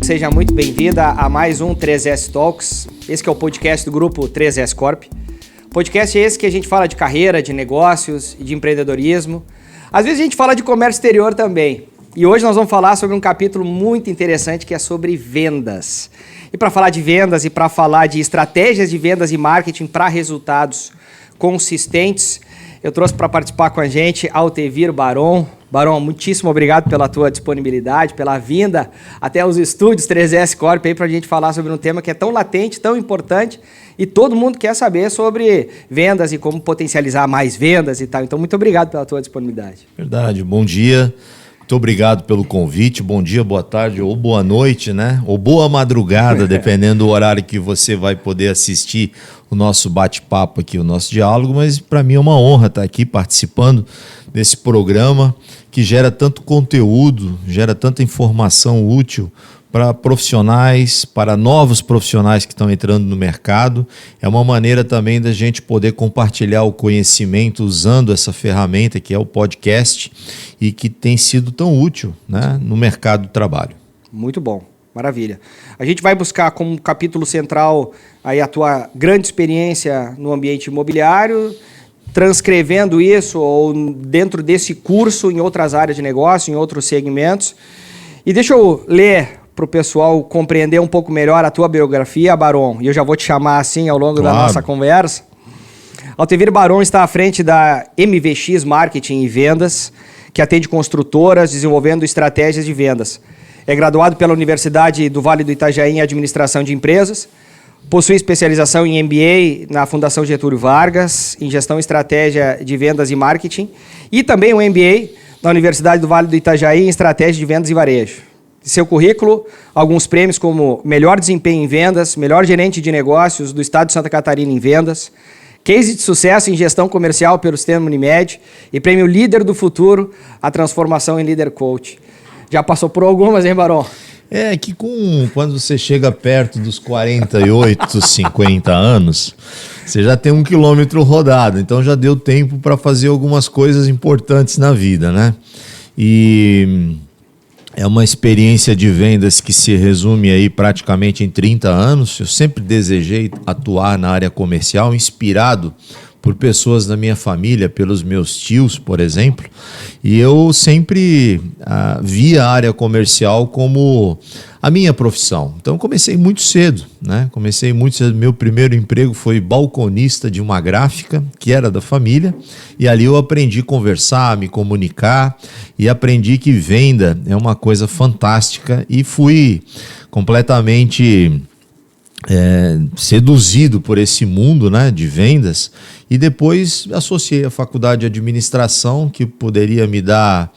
seja muito bem-vinda a mais um 3S Talks. Esse que é o podcast do grupo 3S Corp. Podcast é esse que a gente fala de carreira, de negócios e de empreendedorismo. Às vezes a gente fala de comércio exterior também. E hoje nós vamos falar sobre um capítulo muito interessante que é sobre vendas. E para falar de vendas e para falar de estratégias de vendas e marketing para resultados consistentes, eu trouxe para participar com a gente Altevir Baron. Baron, muitíssimo obrigado pela tua disponibilidade, pela vinda até os estúdios 3S Corp aí para a gente falar sobre um tema que é tão latente, tão importante e todo mundo quer saber sobre vendas e como potencializar mais vendas e tal. Então, muito obrigado pela tua disponibilidade. Verdade, bom dia. Muito obrigado pelo convite, bom dia, boa tarde ou boa noite, né? Ou boa madrugada, dependendo do horário que você vai poder assistir o nosso bate-papo aqui, o nosso diálogo, mas para mim é uma honra estar aqui participando desse programa que gera tanto conteúdo, gera tanta informação útil para profissionais, para novos profissionais que estão entrando no mercado. É uma maneira também da gente poder compartilhar o conhecimento usando essa ferramenta que é o podcast e que tem sido tão útil, né, no mercado do trabalho. Muito bom, maravilha. A gente vai buscar como capítulo central aí a tua grande experiência no ambiente imobiliário, transcrevendo isso ou dentro desse curso em outras áreas de negócio, em outros segmentos. E deixa eu ler para o pessoal compreender um pouco melhor a tua biografia, Baron, e eu já vou te chamar assim ao longo da nossa conversa. Altevir Baron está à frente da MVX Marketing e Vendas, que atende construtoras desenvolvendo estratégias de vendas. É graduado pela Universidade do Vale do Itajaí em Administração de Empresas, possui especialização em MBA na Fundação Getúlio Vargas, em Gestão e Estratégia de Vendas e Marketing, e também um MBA na Universidade do Vale do Itajaí em Estratégia de Vendas e Varejo. Seu currículo, alguns prêmios como Melhor Desempenho em Vendas, Melhor Gerente de Negócios do Estado de Santa Catarina em Vendas, Case de Sucesso em Gestão Comercial pelo Sistema Unimed e Prêmio Líder do Futuro, a Transformação em Líder Coach. Já passou por algumas, hein, Baron? É que quando você chega perto dos 48, 50 anos, você já tem 1 quilômetro rodado, então já deu tempo para fazer algumas coisas importantes na vida, né? E é uma experiência de vendas que se resume aí praticamente em 30 anos. Eu sempre desejei atuar na área comercial, inspirado por pessoas da minha família, pelos meus tios, por exemplo, e eu sempre vi a área comercial como a minha profissão. Então comecei muito cedo, né? Meu primeiro emprego foi balconista de uma gráfica que era da família, e ali eu aprendi a conversar, me comunicar, e aprendi que venda é uma coisa fantástica, e fui completamente seduzido por esse mundo, né, de vendas, e depois associei a faculdade de administração, que poderia me dar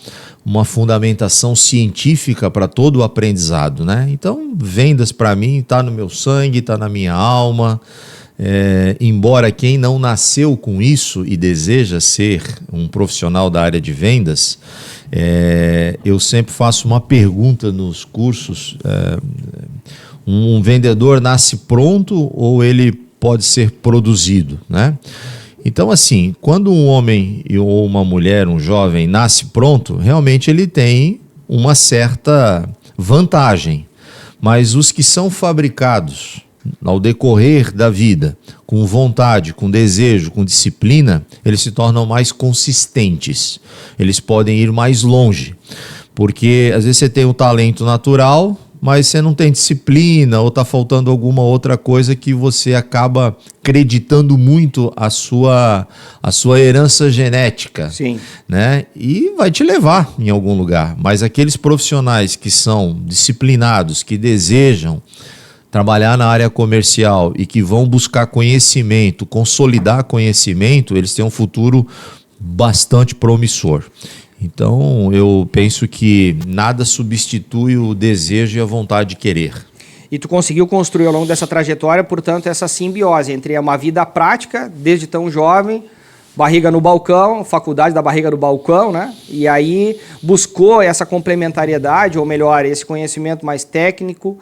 uma fundamentação científica para todo o aprendizado, né? Então, vendas para mim está no meu sangue, está na minha alma. Embora quem não nasceu com isso e deseja ser um profissional da área de vendas, eu sempre faço uma pergunta nos cursos: um vendedor nasce pronto ou ele pode ser produzido, né? Então, assim, quando um homem ou uma mulher, um jovem, nasce pronto, realmente ele tem uma certa vantagem. Mas os que são fabricados ao decorrer da vida, com vontade, com desejo, com disciplina, eles se tornam mais consistentes. Eles podem ir mais longe. Porque às vezes você tem um talento natural, mas você não tem disciplina ou está faltando alguma outra coisa que você acaba acreditando muito a sua herança genética. Sim. Né? E vai te levar em algum lugar. Mas aqueles profissionais que são disciplinados, que desejam trabalhar na área comercial e que vão buscar conhecimento, consolidar conhecimento, eles têm um futuro bastante promissor. Então, eu penso que nada substitui o desejo e a vontade de querer. E tu conseguiu construir ao longo dessa trajetória, portanto, essa simbiose entre uma vida prática, desde tão jovem, barriga no balcão, faculdade da barriga do balcão, né? E aí buscou essa complementariedade, ou melhor, esse conhecimento mais técnico,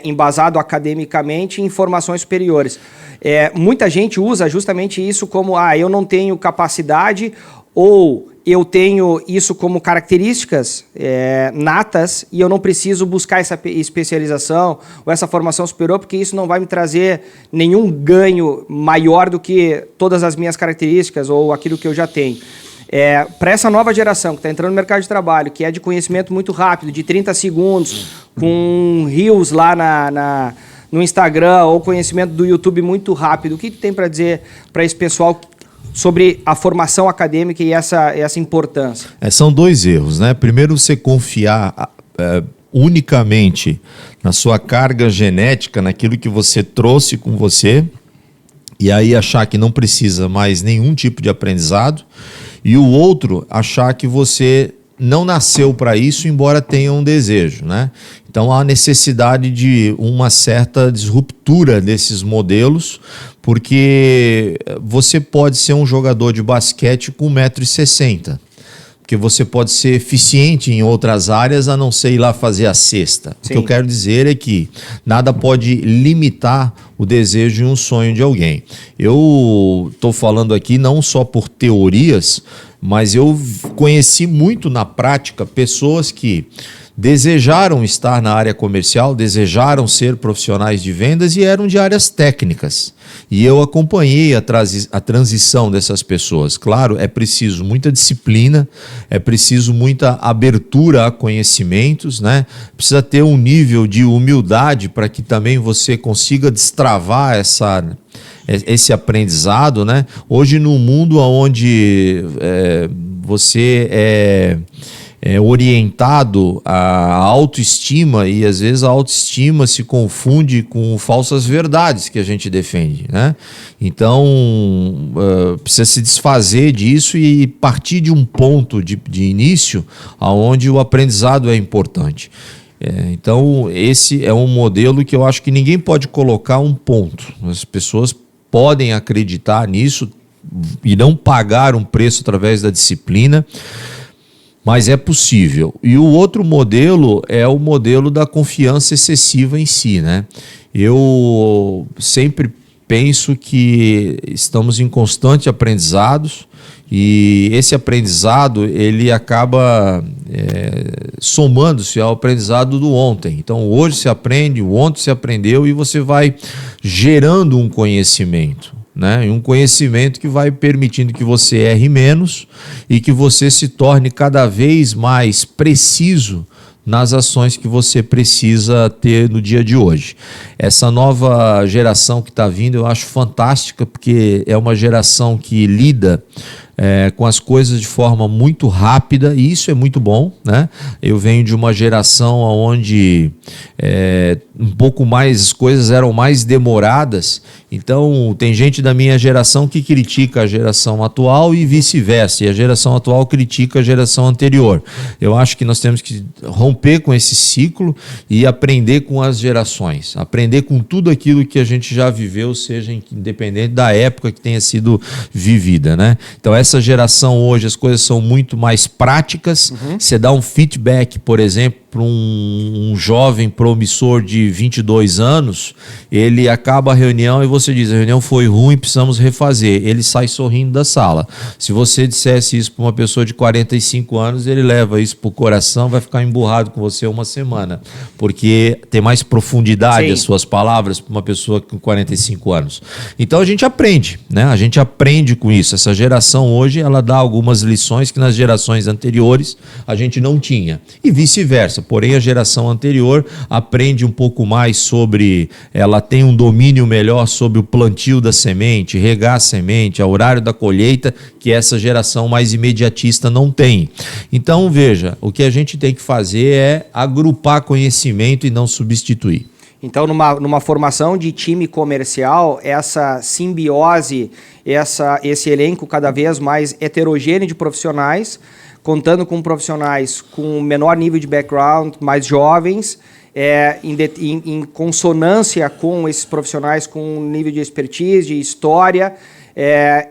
embasado academicamente em formações superiores. Muita gente usa justamente isso como, eu não tenho capacidade ou eu tenho isso como características natas e eu não preciso buscar essa especialização ou essa formação superior, porque isso não vai me trazer nenhum ganho maior do que todas as minhas características ou aquilo que eu já tenho. Para essa nova geração que está entrando no mercado de trabalho, que é de conhecimento muito rápido, de 30 segundos, com reels lá no Instagram ou conhecimento do YouTube muito rápido, o que tem para dizer para esse pessoal sobre a formação acadêmica e essa importância? São dois erros, né? Primeiro, você confiar unicamente na sua carga genética, naquilo que você trouxe com você, e aí achar que não precisa mais nenhum tipo de aprendizado, e o outro, achar que você não nasceu para isso, embora tenha um desejo, né? Então há necessidade de uma certa disruptura desses modelos, porque você pode ser um jogador de basquete com 1,60 m, porque você pode ser eficiente em outras áreas, a não ser ir lá fazer a cesta. Sim. O que eu quero dizer é que nada pode limitar o desejo e um sonho de alguém. Eu estou falando aqui não só por teorias, mas eu conheci muito na prática pessoas que desejaram estar na área comercial, desejaram ser profissionais de vendas e eram de áreas técnicas. E eu acompanhei a transição dessas pessoas. Claro, é preciso muita disciplina, é preciso muita abertura a conhecimentos, né? Precisa ter um nível de humildade para que também você consiga destravar esse aprendizado, né? Hoje, num mundo onde você é orientado à autoestima, e às vezes a autoestima se confunde com falsas verdades que a gente defende, né? Então precisa se desfazer disso e partir de um ponto de início onde o aprendizado é importante. Então esse é um modelo que eu acho que ninguém pode colocar um ponto. As pessoas podem acreditar nisso, irão pagar um preço através da disciplina, mas é possível. E o outro modelo é o modelo da confiança excessiva em si, né? Eu sempre penso que estamos em constante aprendizados e esse aprendizado ele acaba somando-se ao aprendizado do ontem. Então hoje se aprende, o ontem se aprendeu e você vai gerando um conhecimento, né? Um conhecimento que vai permitindo que você erre menos e que você se torne cada vez mais preciso nas ações que você precisa ter no dia de hoje. Essa nova geração que está vindo eu acho fantástica, porque é uma geração que lida com as coisas de forma muito rápida, e isso é muito bom, né? Eu venho de uma geração onde um pouco mais as coisas eram mais demoradas, então tem gente da minha geração que critica a geração atual e vice-versa, e a geração atual critica a geração anterior. Eu acho que nós temos que romper com esse ciclo e aprender com as gerações, aprender com tudo aquilo que a gente já viveu, seja independente da época que tenha sido vivida, né? Então essa geração hoje, as coisas são muito mais práticas. Você dá um feedback, por exemplo, para um jovem promissor de 22 anos, ele acaba a reunião e você diz, a reunião foi ruim, precisamos refazer. Ele sai sorrindo da sala. Se você dissesse isso para uma pessoa de 45 anos, ele leva isso para o coração, vai ficar emburrado com você uma semana, porque tem mais profundidade. Sim. As suas palavras para uma pessoa com 45 anos. Então a gente aprende, né? A gente aprende com isso. Essa geração hoje, ela dá algumas lições que nas gerações anteriores a gente não tinha. E vice-versa. Porém, a geração anterior aprende um pouco mais sobre, ela tem um domínio melhor sobre o plantio da semente, regar a semente, o horário da colheita, que essa geração mais imediatista não tem. Então, veja, o que a gente tem que fazer é agrupar conhecimento e não substituir. Então, numa formação de time comercial, essa simbiose, esse elenco cada vez mais heterogêneo de profissionais, contando com profissionais com menor nível de background, mais jovens, em consonância com esses profissionais com nível de expertise, de história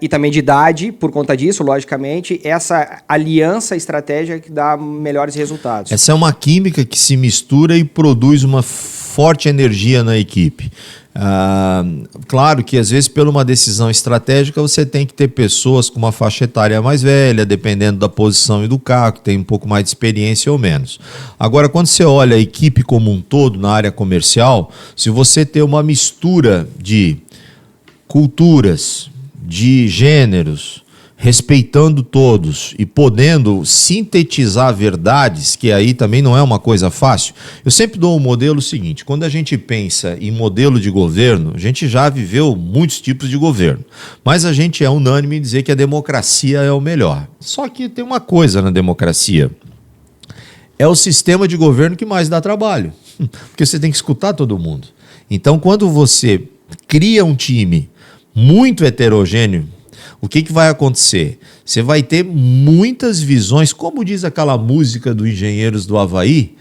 e também de idade, por conta disso, logicamente, essa aliança estratégica que dá melhores resultados. Essa é uma química que se mistura e produz uma forte energia na equipe. Claro que às vezes por uma decisão estratégica você tem que ter pessoas com uma faixa etária mais velha, dependendo da posição e do cargo, que tem um pouco mais de experiência ou menos. Agora, quando você olha a equipe como um todo na área comercial, se você ter uma mistura de culturas, de gêneros, respeitando todos e podendo sintetizar verdades, que aí também não é uma coisa fácil. Eu sempre dou um modelo seguinte: quando a gente pensa em modelo de governo, a gente já viveu muitos tipos de governo, mas a gente é unânime em dizer que a democracia é o melhor. Só que tem uma coisa na democracia: é o sistema de governo que mais dá trabalho, porque você tem que escutar todo mundo. Então, quando você cria um time muito heterogêneo, o que vai acontecer? Você vai ter muitas visões, como diz aquela música do Engenheiros do Havaí,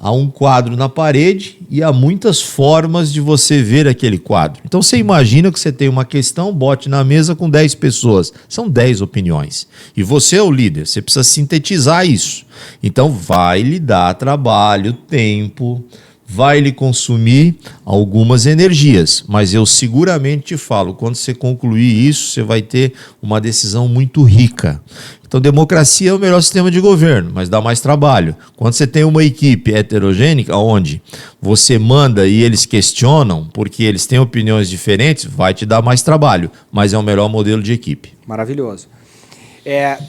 há um quadro na parede e há muitas formas de você ver aquele quadro. Então você imagina que você tem uma questão, bote na mesa com 10 pessoas, são 10 opiniões. E você é o líder, você precisa sintetizar isso. Então vai lhe dar trabalho, tempo, vai lhe consumir algumas energias, mas eu seguramente te falo, quando você concluir isso, você vai ter uma decisão muito rica. Então, democracia é o melhor sistema de governo, mas dá mais trabalho. Quando você tem uma equipe heterogênica, onde você manda e eles questionam, porque eles têm opiniões diferentes, vai te dar mais trabalho, mas é o melhor modelo de equipe. Maravilhoso.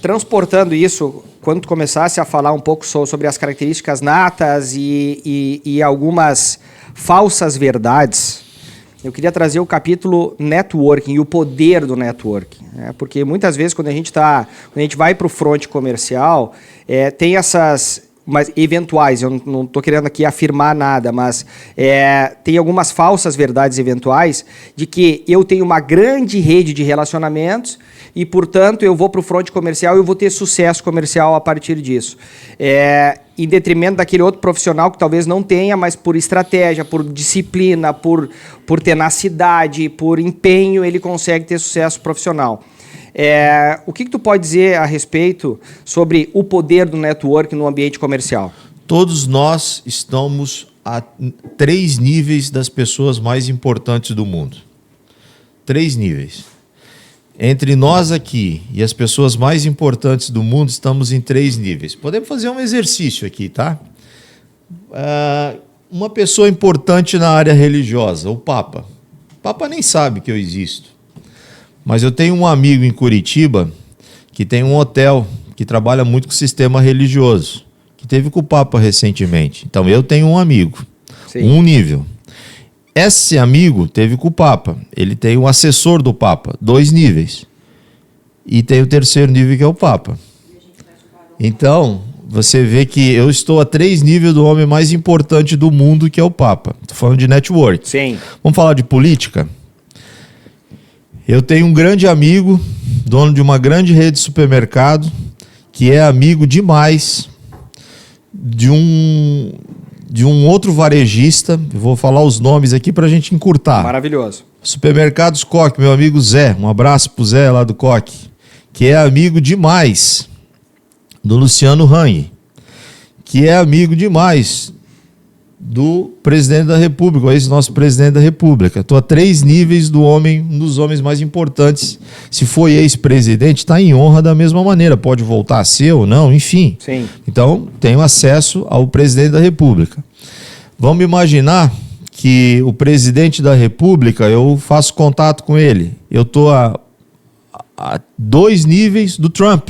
Transportando isso, quando tu começasse a falar um pouco sobre as características natas e algumas falsas verdades, eu queria trazer o capítulo networking e o poder do networking. Porque muitas vezes quando a gente vai para o front comercial, tem essas... mas eventuais, eu não estou querendo aqui afirmar nada, mas tem algumas falsas verdades eventuais de que eu tenho uma grande rede de relacionamentos e, portanto, eu vou para o front comercial e eu vou ter sucesso comercial a partir disso. Em detrimento daquele outro profissional que talvez não tenha, mas por estratégia, por disciplina, por tenacidade, por empenho, ele consegue ter sucesso profissional. O que tu pode dizer a respeito sobre o poder do network no ambiente comercial? Todos nós estamos a 3 níveis das pessoas mais importantes do mundo. 3 níveis. Entre nós aqui e as pessoas mais importantes do mundo, estamos em 3 níveis. Podemos fazer um exercício aqui, tá? Uma pessoa importante na área religiosa, o Papa. O Papa nem sabe que eu existo. Mas eu tenho um amigo em Curitiba que tem um hotel que trabalha muito com o sistema religioso, que teve com o Papa recentemente. Então eu tenho um amigo, Sim. Um nível. Esse amigo teve com o Papa, ele tem um assessor do Papa, 2 níveis. E tem o 3º nível que é o Papa. Então, você vê que eu estou a 3 níveis do homem mais importante do mundo, que é o Papa. Estou falando de network. Sim. Vamos falar de política? Eu tenho um grande amigo, dono de uma grande rede de supermercado, que é amigo demais de um outro varejista. Eu vou falar os nomes aqui para a gente encurtar. Maravilhoso. Supermercados Coque, meu amigo Zé. Um abraço pro Zé lá do Coque, que é amigo demais do Luciano Hang, que é amigo demais do presidente da República, esse nosso presidente da República. Estou a 3 níveis um dos homens mais importantes. Se foi ex-presidente, está em honra da mesma maneira. Pode voltar a ser ou não, enfim. Sim. Então, tenho acesso ao presidente da República. Vamos imaginar que o presidente da República, eu faço contato com ele. Eu estou a 2 níveis do Trump.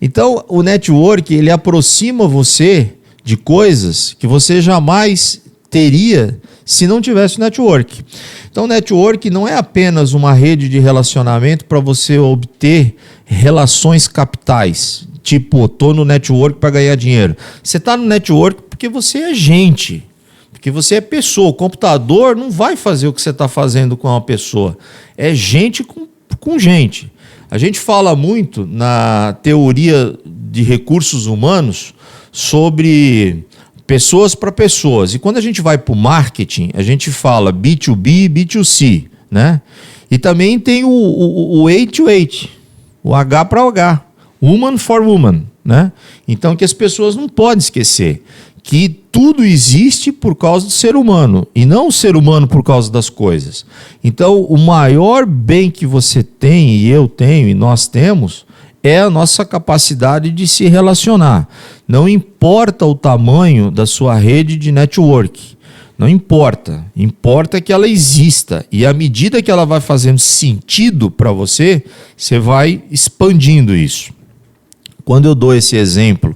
Então, o network, ele aproxima você de coisas que você jamais teria se não tivesse network. Então, network não é apenas uma rede de relacionamento para você obter relações capitais. Tipo, estou no network para ganhar dinheiro. Você está no network porque você é gente, porque você é pessoa. O computador não vai fazer o que você está fazendo com uma pessoa. É gente com gente. A gente fala muito na teoria de recursos humanos sobre pessoas para pessoas. E quando a gente vai para o marketing, a gente fala B2B e B2C, né? E também tem o H2H, o H para H, Woman for Woman, né? Então, que as pessoas não podem esquecer que tudo existe por causa do ser humano e não o ser humano por causa das coisas. Então, o maior bem que você tem, e eu tenho, e nós temos, é a nossa capacidade de se relacionar. Não importa o tamanho da sua rede de network. Não importa. Importa que ela exista. E à medida que ela vai fazendo sentido para você, você vai expandindo isso. Quando eu dou esse exemplo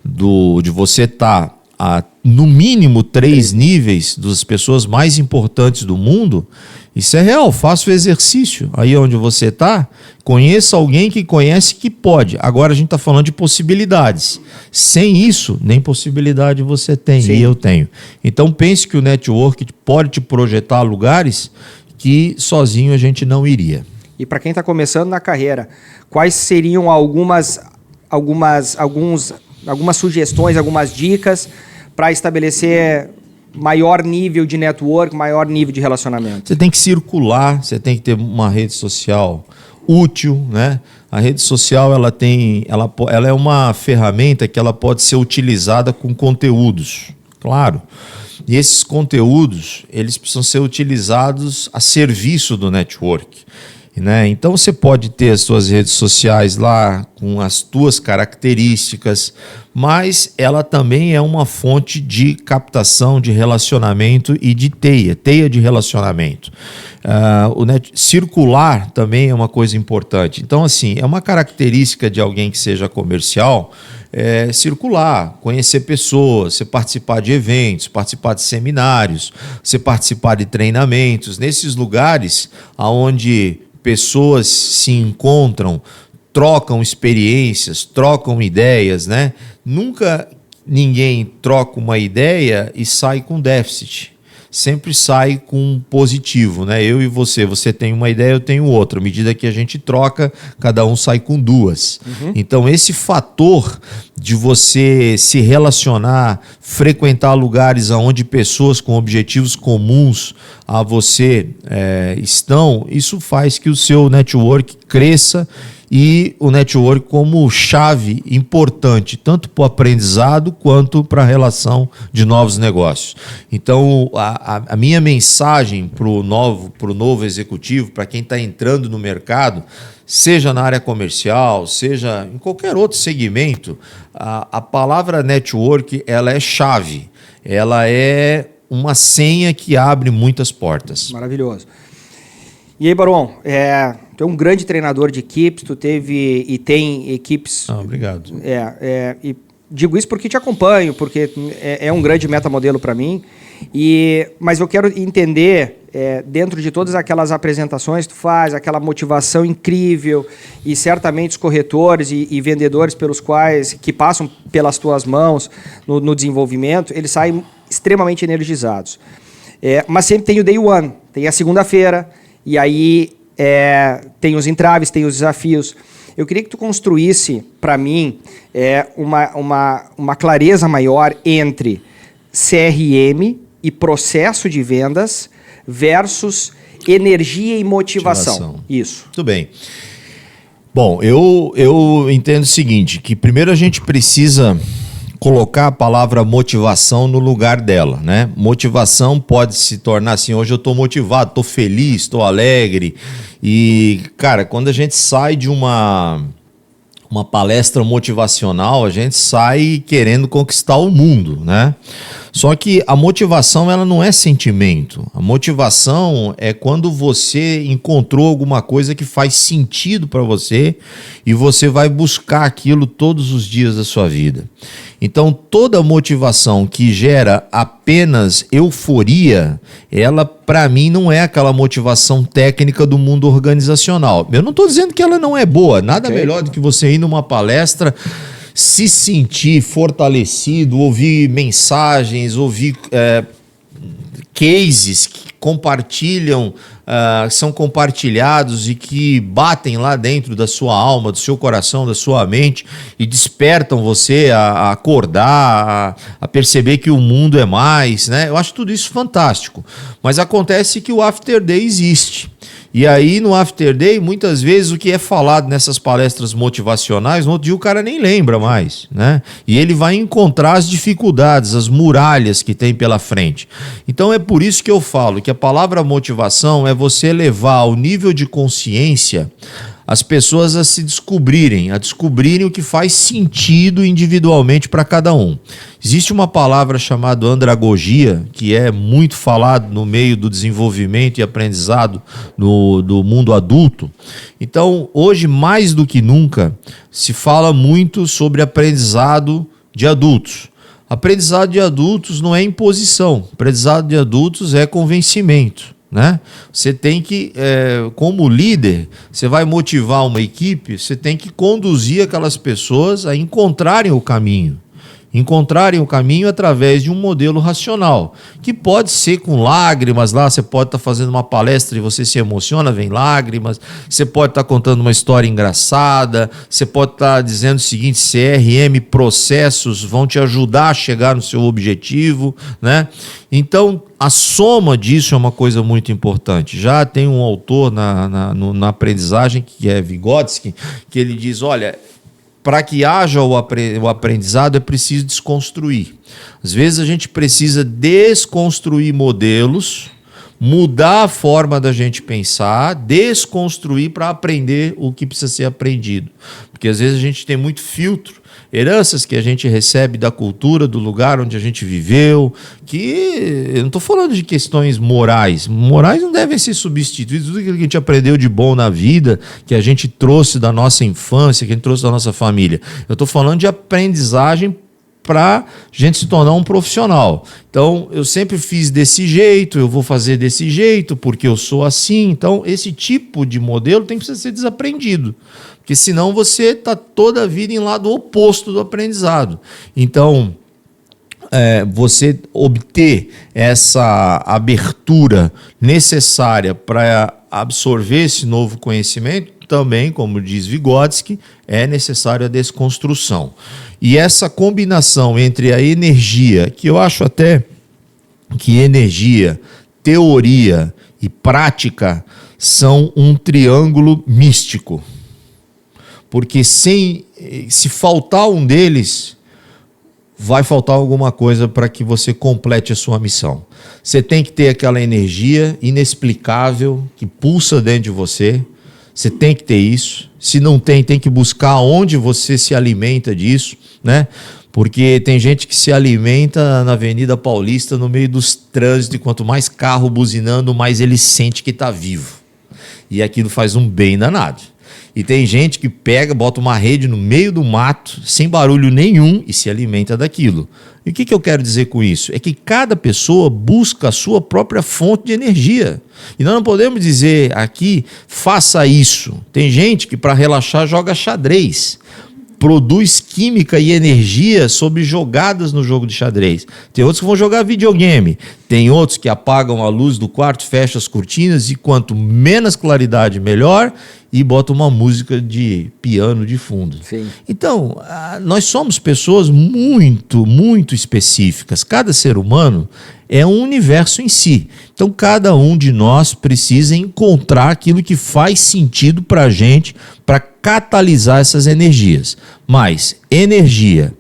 de você estar a, no mínimo 3 níveis das pessoas mais importantes do mundo, isso é real. Faça o exercício aí onde você está, conheça alguém que conhece que pode. Agora a gente está falando de possibilidades. Sem isso, nem possibilidade você tem. Sim. E eu tenho. Então pense que o network pode te projetar a lugares que sozinho a gente não iria. E para quem está começando na carreira, quais seriam algumas sugestões, algumas dicas para estabelecer maior nível de network, maior nível de relacionamento? Você tem que circular, você tem que ter uma rede social útil, né? A rede social ela é uma ferramenta que ela pode ser utilizada com conteúdos, claro. E esses conteúdos, eles precisam ser utilizados a serviço do network. Né? Então você pode ter as suas redes sociais lá com as tuas características, mas ela também é uma fonte de captação, de relacionamento e de teia de relacionamento. Circular também é uma coisa importante. Então, assim, é uma característica de alguém que seja comercial, circular, conhecer pessoas, você participar de eventos, participar de seminários, você participar de treinamentos, nesses lugares onde pessoas se encontram, trocam experiências, trocam ideias, né? Nunca ninguém troca uma ideia e sai com déficit. Sempre sai com positivo, né? Eu e você tem uma ideia, eu tenho outra. À medida que a gente troca, cada um sai com 2. Uhum. Então, esse fator de você se relacionar, frequentar lugares onde pessoas com objetivos comuns a você estão, isso faz que o seu network cresça, e o network como chave importante, tanto para o aprendizado quanto para a relação de novos negócios. Então, a minha mensagem para o novo executivo, para quem está entrando no mercado, seja na área comercial, seja em qualquer outro segmento, a palavra network ela é chave, ela é uma senha que abre muitas portas. Maravilhoso. E aí, Baron, tu é um grande treinador de equipes, tu teve e tem equipes... obrigado. E digo isso porque te acompanho, porque é um grande metamodelo para mim, mas eu quero entender, dentro de todas aquelas apresentações que tu faz, aquela motivação incrível, e certamente os corretores e vendedores que passam pelas tuas mãos no desenvolvimento, eles saem extremamente energizados. Mas sempre tem o day one, tem a segunda-feira, e aí tem os entraves, tem os desafios. Eu queria que tu construísse, para mim, uma clareza maior entre CRM e processo de vendas versus energia e motivação. Isso. Tudo bem. Bom, eu entendo o seguinte, que primeiro a gente precisa colocar a palavra motivação no lugar dela, né? Motivação pode se tornar assim, hoje eu estou motivado, estou feliz, estou alegre. E, cara, quando a gente sai de uma palestra motivacional, a gente sai querendo conquistar o mundo, né? Só que a motivação, ela não é sentimento. A motivação é quando você encontrou alguma coisa que faz sentido para você e você vai buscar aquilo todos os dias da sua vida. Então, toda motivação que gera apenas euforia, ela, para mim, não é aquela motivação técnica do mundo organizacional. Eu não estou dizendo que ela não é boa. Nada melhor do que você ir numa palestra, se sentir fortalecido, ouvir mensagens, ouvir cases que compartilham, são compartilhados e que batem lá dentro da sua alma, do seu coração, da sua mente e despertam você a acordar, a perceber que o mundo é mais, né? Eu acho tudo isso fantástico, mas acontece que o After Day existe. E aí, no After Day, muitas vezes o que é falado nessas palestras motivacionais, no outro dia o cara nem lembra mais, né? E ele vai encontrar as dificuldades, as muralhas que tem pela frente. Então é por isso que eu falo que a palavra motivação é você levar ao nível de consciência as pessoas a descobrirem o que faz sentido individualmente para cada um. Existe uma palavra chamada andragogia, que é muito falado no meio do desenvolvimento e aprendizado do mundo adulto. Então, hoje, mais do que nunca, se fala muito sobre aprendizado de adultos. Aprendizado de adultos não é imposição, aprendizado de adultos é convencimento. Né? Você tem que, como líder, você vai motivar uma equipe, você tem que conduzir aquelas pessoas a encontrarem o caminho. Encontrarem o caminho através de um modelo racional, que pode ser com lágrimas lá, você pode estar fazendo uma palestra e você se emociona, vem lágrimas, você pode estar contando uma história engraçada, você pode estar dizendo o seguinte: CRM, processos vão te ajudar a chegar no seu objetivo, né? Então, a soma disso é uma coisa muito importante. Já tem um autor na aprendizagem, que é Vygotsky, que ele diz, olha, para que haja o aprendizado é preciso desconstruir. Às vezes a gente precisa desconstruir modelos, mudar a forma da gente pensar, desconstruir para aprender o que precisa ser aprendido. Porque às vezes a gente tem muito filtro, heranças que a gente recebe da cultura, do lugar onde a gente viveu, que eu não estou falando de questões morais. Morais não devem ser substituídos. Tudo aquilo que a gente aprendeu de bom na vida, que a gente trouxe da nossa infância, que a gente trouxe da nossa família. Eu estou falando de aprendizagem para a gente se tornar um profissional. Então, eu sempre fiz desse jeito, eu vou fazer desse jeito, porque eu sou assim. Então, esse tipo de modelo tem que ser desaprendido. Porque senão você está toda a vida em lado oposto do aprendizado. Então, você obter essa abertura necessária para absorver esse novo conhecimento, também, como diz Vygotsky, é necessário a desconstrução. E essa combinação entre a energia, que eu acho até que energia, teoria e prática são um triângulo místico. Porque se faltar um deles, vai faltar alguma coisa para que você complete a sua missão. Você tem que ter aquela energia inexplicável que pulsa dentro de você. Você tem que ter isso. Se não tem, tem que buscar onde você se alimenta disso, né? Porque tem gente que se alimenta na Avenida Paulista, no meio dos trânsitos, e quanto mais carro buzinando, mais ele sente que está vivo. E aquilo faz um bem danado. E tem gente que pega, bota uma rede no meio do mato, sem barulho nenhum, e se alimenta daquilo. E o que eu quero dizer com isso? É que cada pessoa busca a sua própria fonte de energia. E nós não podemos dizer aqui, faça isso. Tem gente que para relaxar joga xadrez. Produz química e energia sobre jogadas no jogo de xadrez. Tem outros que vão jogar videogame. Tem outros que apagam a luz do quarto, fecham as cortinas e quanto menos claridade, melhor, e botam uma música de piano de fundo. Sim. Então, nós somos pessoas muito, muito específicas. Cada ser humano é um universo em si. Então, cada um de nós precisa encontrar aquilo que faz sentido para a gente, para catalisar essas energias. Mas energia,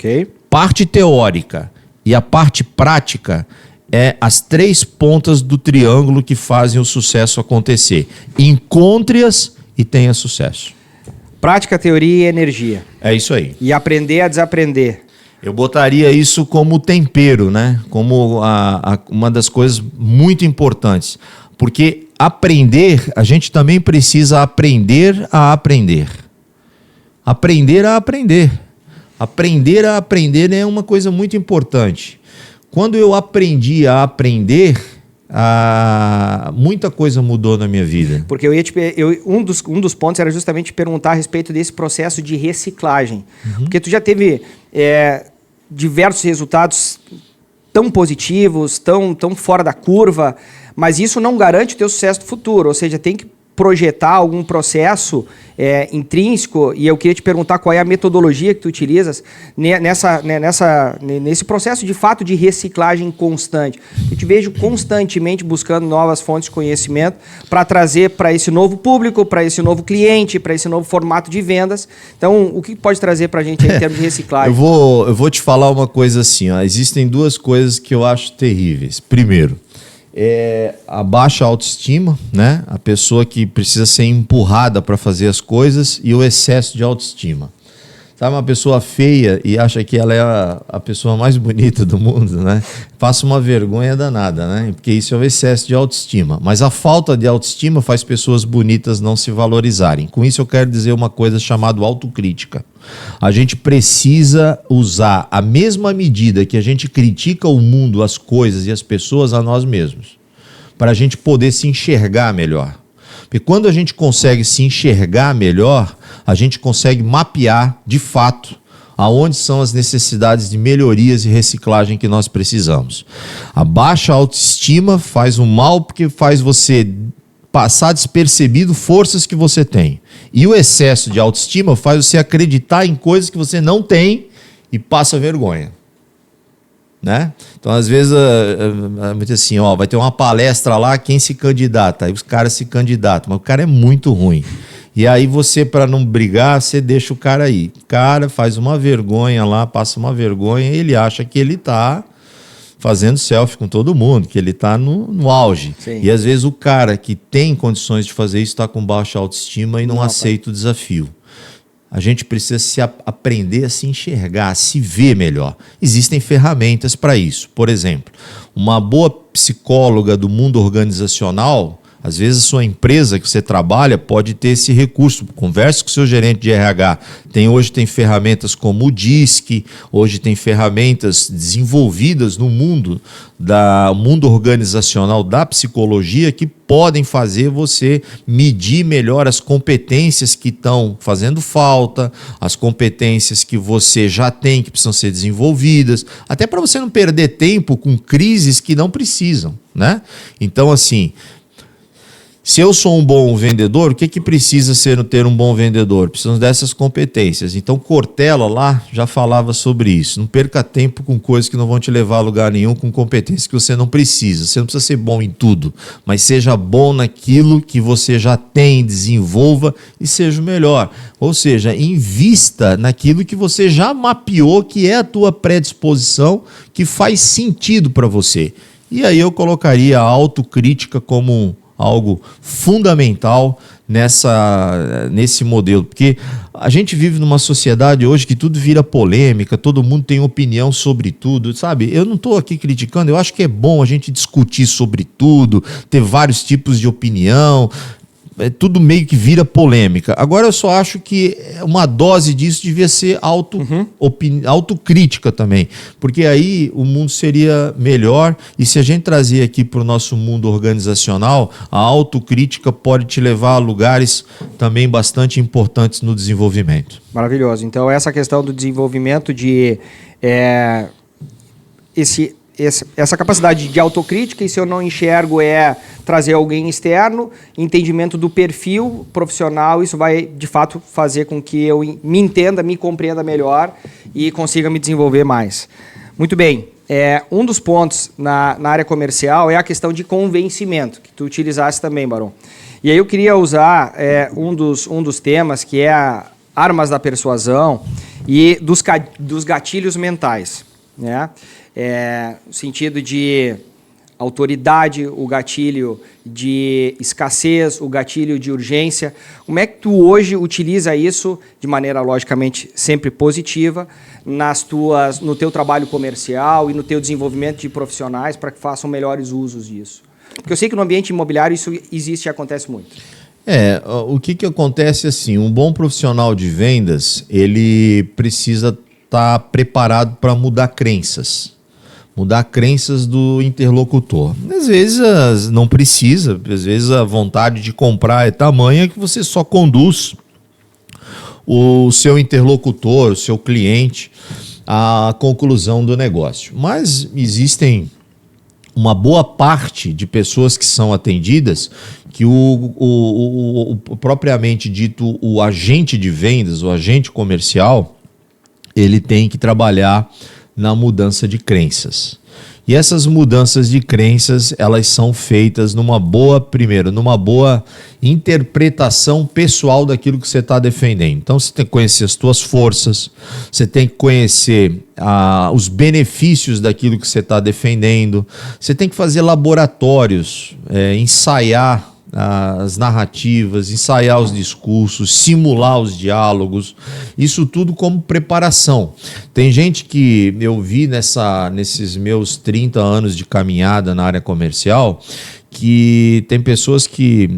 parte teórica e a parte prática é as três pontas do triângulo que fazem o sucesso acontecer. Encontre-as e tenha sucesso. Prática, teoria e energia. É isso aí. E aprender a desaprender. Eu botaria isso como tempero, né? Como uma das coisas muito importantes. Porque aprender, a gente também precisa aprender a aprender. Aprender a aprender. Aprender a aprender é uma coisa muito importante. Quando eu aprendi a aprender, muita coisa mudou na minha vida. Porque um dos pontos era justamente perguntar a respeito desse processo de reciclagem. Porque tu já teve diversos resultados tão positivos, tão fora da curva, mas isso não garante o teu sucesso do futuro. Ou seja, tem que projetar algum processo intrínseco, e eu queria te perguntar qual é a metodologia que tu utilizas nesse processo de fato de reciclagem constante. Eu te vejo constantemente buscando novas fontes de conhecimento para trazer para esse novo público, para esse novo cliente, para esse novo formato de vendas. Então, o que pode trazer para a gente aí em termos de reciclagem? Eu vou te falar uma coisa assim, ó. Existem duas coisas que eu acho terríveis. Primeiro, a baixa autoestima, né? A pessoa que precisa ser empurrada para fazer as coisas, e o excesso de autoestima. Sabe, uma pessoa feia e acha que ela é a pessoa mais bonita do mundo, né? Passa uma vergonha danada, né? Porque isso é o excesso de autoestima. Mas a falta de autoestima faz pessoas bonitas não se valorizarem. Com isso eu quero dizer uma coisa chamada autocrítica. A gente precisa usar a mesma medida que a gente critica o mundo, as coisas e as pessoas, a nós mesmos, para a gente poder se enxergar melhor. Porque quando a gente consegue se enxergar melhor, a gente consegue mapear, de fato, aonde são as necessidades de melhorias e reciclagem que nós precisamos. A baixa autoestima faz um mal porque faz você passar despercebido forças que você tem. E o excesso de autoestima faz você acreditar em coisas que você não tem e passa vergonha. Né? Então, às vezes, assim, ó, vai ter uma palestra lá, quem se candidata? Aí os caras se candidatam, mas o cara é muito ruim. E aí você, para não brigar, você deixa o cara aí. O cara faz uma vergonha lá, passa uma vergonha, e ele acha que ele está fazendo selfie com todo mundo, que ele está no auge. Sim. E às vezes o cara que tem condições de fazer isso está com baixa autoestima e não aceita o desafio. A gente precisa aprender a se enxergar, a se ver melhor. Existem ferramentas para isso. Por exemplo, uma boa psicóloga do mundo organizacional, às vezes a sua empresa que você trabalha pode ter esse recurso. Converse com o seu gerente de RH. Hoje tem ferramentas como o DISC, hoje tem ferramentas desenvolvidas no mundo organizacional da psicologia que podem fazer você medir melhor as competências que estão fazendo falta, as competências que você já tem que precisam ser desenvolvidas, até para você não perder tempo com crises que não precisam, né? Então, assim, se eu sou um bom vendedor, o que precisa ter um bom vendedor? Precisamos dessas competências. Então, Cortella lá já falava sobre isso. Não perca tempo com coisas que não vão te levar a lugar nenhum, com competências que você não precisa. Você não precisa ser bom em tudo, mas seja bom naquilo que você já tem, desenvolva e seja o melhor. Ou seja, invista naquilo que você já mapeou, que é a tua predisposição, que faz sentido para você. E aí eu colocaria a autocrítica como algo fundamental nesse modelo, porque a gente vive numa sociedade hoje que tudo vira polêmica, todo mundo tem opinião sobre tudo, sabe? Eu não estou aqui criticando, eu acho que é bom a gente discutir sobre tudo, ter vários tipos de opinião, tudo meio que vira polêmica. Agora eu só acho que uma dose disso devia ser autocrítica também, porque aí o mundo seria melhor, e se a gente trazer aqui para o nosso mundo organizacional, a autocrítica pode te levar a lugares também bastante importantes no desenvolvimento. Maravilhoso. Então essa questão do desenvolvimento de essa capacidade de autocrítica, e se eu não enxergo trazer alguém externo, entendimento do perfil profissional, isso vai de fato fazer com que eu me entenda, me compreenda melhor e consiga me desenvolver mais. Muito bem, um dos pontos na área comercial é a questão de convencimento, que tu utilizaste também, Barão. E aí eu queria usar um dos temas, que é armas da persuasão e dos gatilhos mentais, né? No sentido de autoridade, o gatilho de escassez, o gatilho de urgência. Como é que tu hoje utiliza isso de maneira, logicamente, sempre positiva no teu trabalho comercial e no teu desenvolvimento de profissionais para que façam melhores usos disso? Porque eu sei que no ambiente imobiliário isso existe e acontece muito. O que acontece assim, um bom profissional de vendas, ele precisa estar preparado para mudar crenças do interlocutor. Às vezes não precisa, às vezes a vontade de comprar é tamanha que você só conduz o seu interlocutor, o seu cliente, à conclusão do negócio. Mas existem uma boa parte de pessoas que são atendidas, que o propriamente dito, o agente de vendas, o agente comercial, ele tem que trabalhar na mudança de crenças. E essas mudanças de crenças, elas são feitas numa boa interpretação pessoal daquilo que você está defendendo. Então você tem que conhecer as suas forças, você tem que conhecer os benefícios daquilo que você está defendendo, você tem que fazer laboratórios, ensaiar as narrativas, ensaiar os discursos, simular os diálogos, isso tudo como preparação. Tem gente que eu vi nesses meus 30 anos de caminhada na área comercial, que tem pessoas que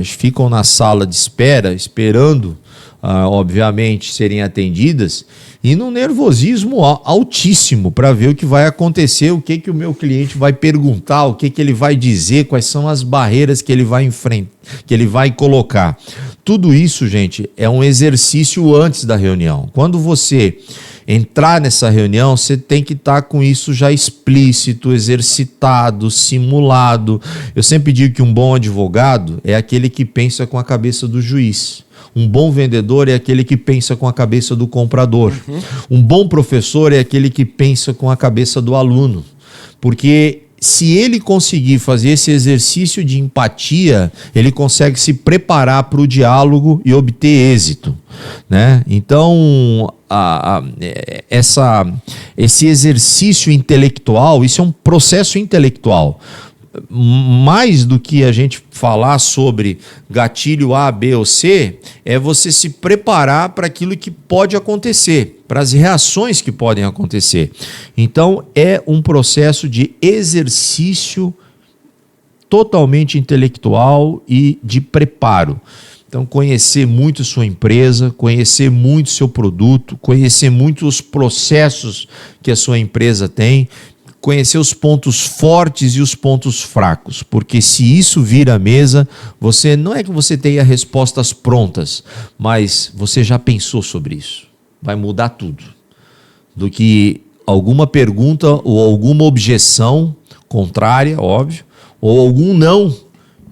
ficam na sala de espera, esperando, obviamente, serem atendidas, e num nervosismo altíssimo para ver o que vai acontecer, o que o meu cliente vai perguntar, o que ele vai dizer, quais são as barreiras que ele vai enfrentar, que ele vai colocar. Tudo isso, gente, é um exercício antes da reunião. Quando você entrar nessa reunião, você tem que estar com isso já explícito, exercitado, simulado. Eu sempre digo que um bom advogado é aquele que pensa com a cabeça do juiz. Um bom vendedor é aquele que pensa com a cabeça do comprador. Um bom professor é aquele que pensa com a cabeça do aluno. Porque se ele conseguir fazer esse exercício de empatia, ele consegue se preparar para o diálogo e obter êxito, né? Então, esse exercício intelectual, isso é um processo intelectual. Mais do que a gente falar sobre gatilho A, B ou C, é você se preparar para aquilo que pode acontecer, para as reações que podem acontecer. Então, é um processo de exercício totalmente intelectual e de preparo. Então, conhecer muito sua empresa, conhecer muito seu produto, conhecer muito os processos que a sua empresa tem, conhecer os pontos fortes e os pontos fracos, porque se isso vira a mesa, você não é que você tenha respostas prontas, mas você já pensou sobre isso. Vai mudar tudo. Do que alguma pergunta ou alguma objeção contrária, óbvio, ou algum não,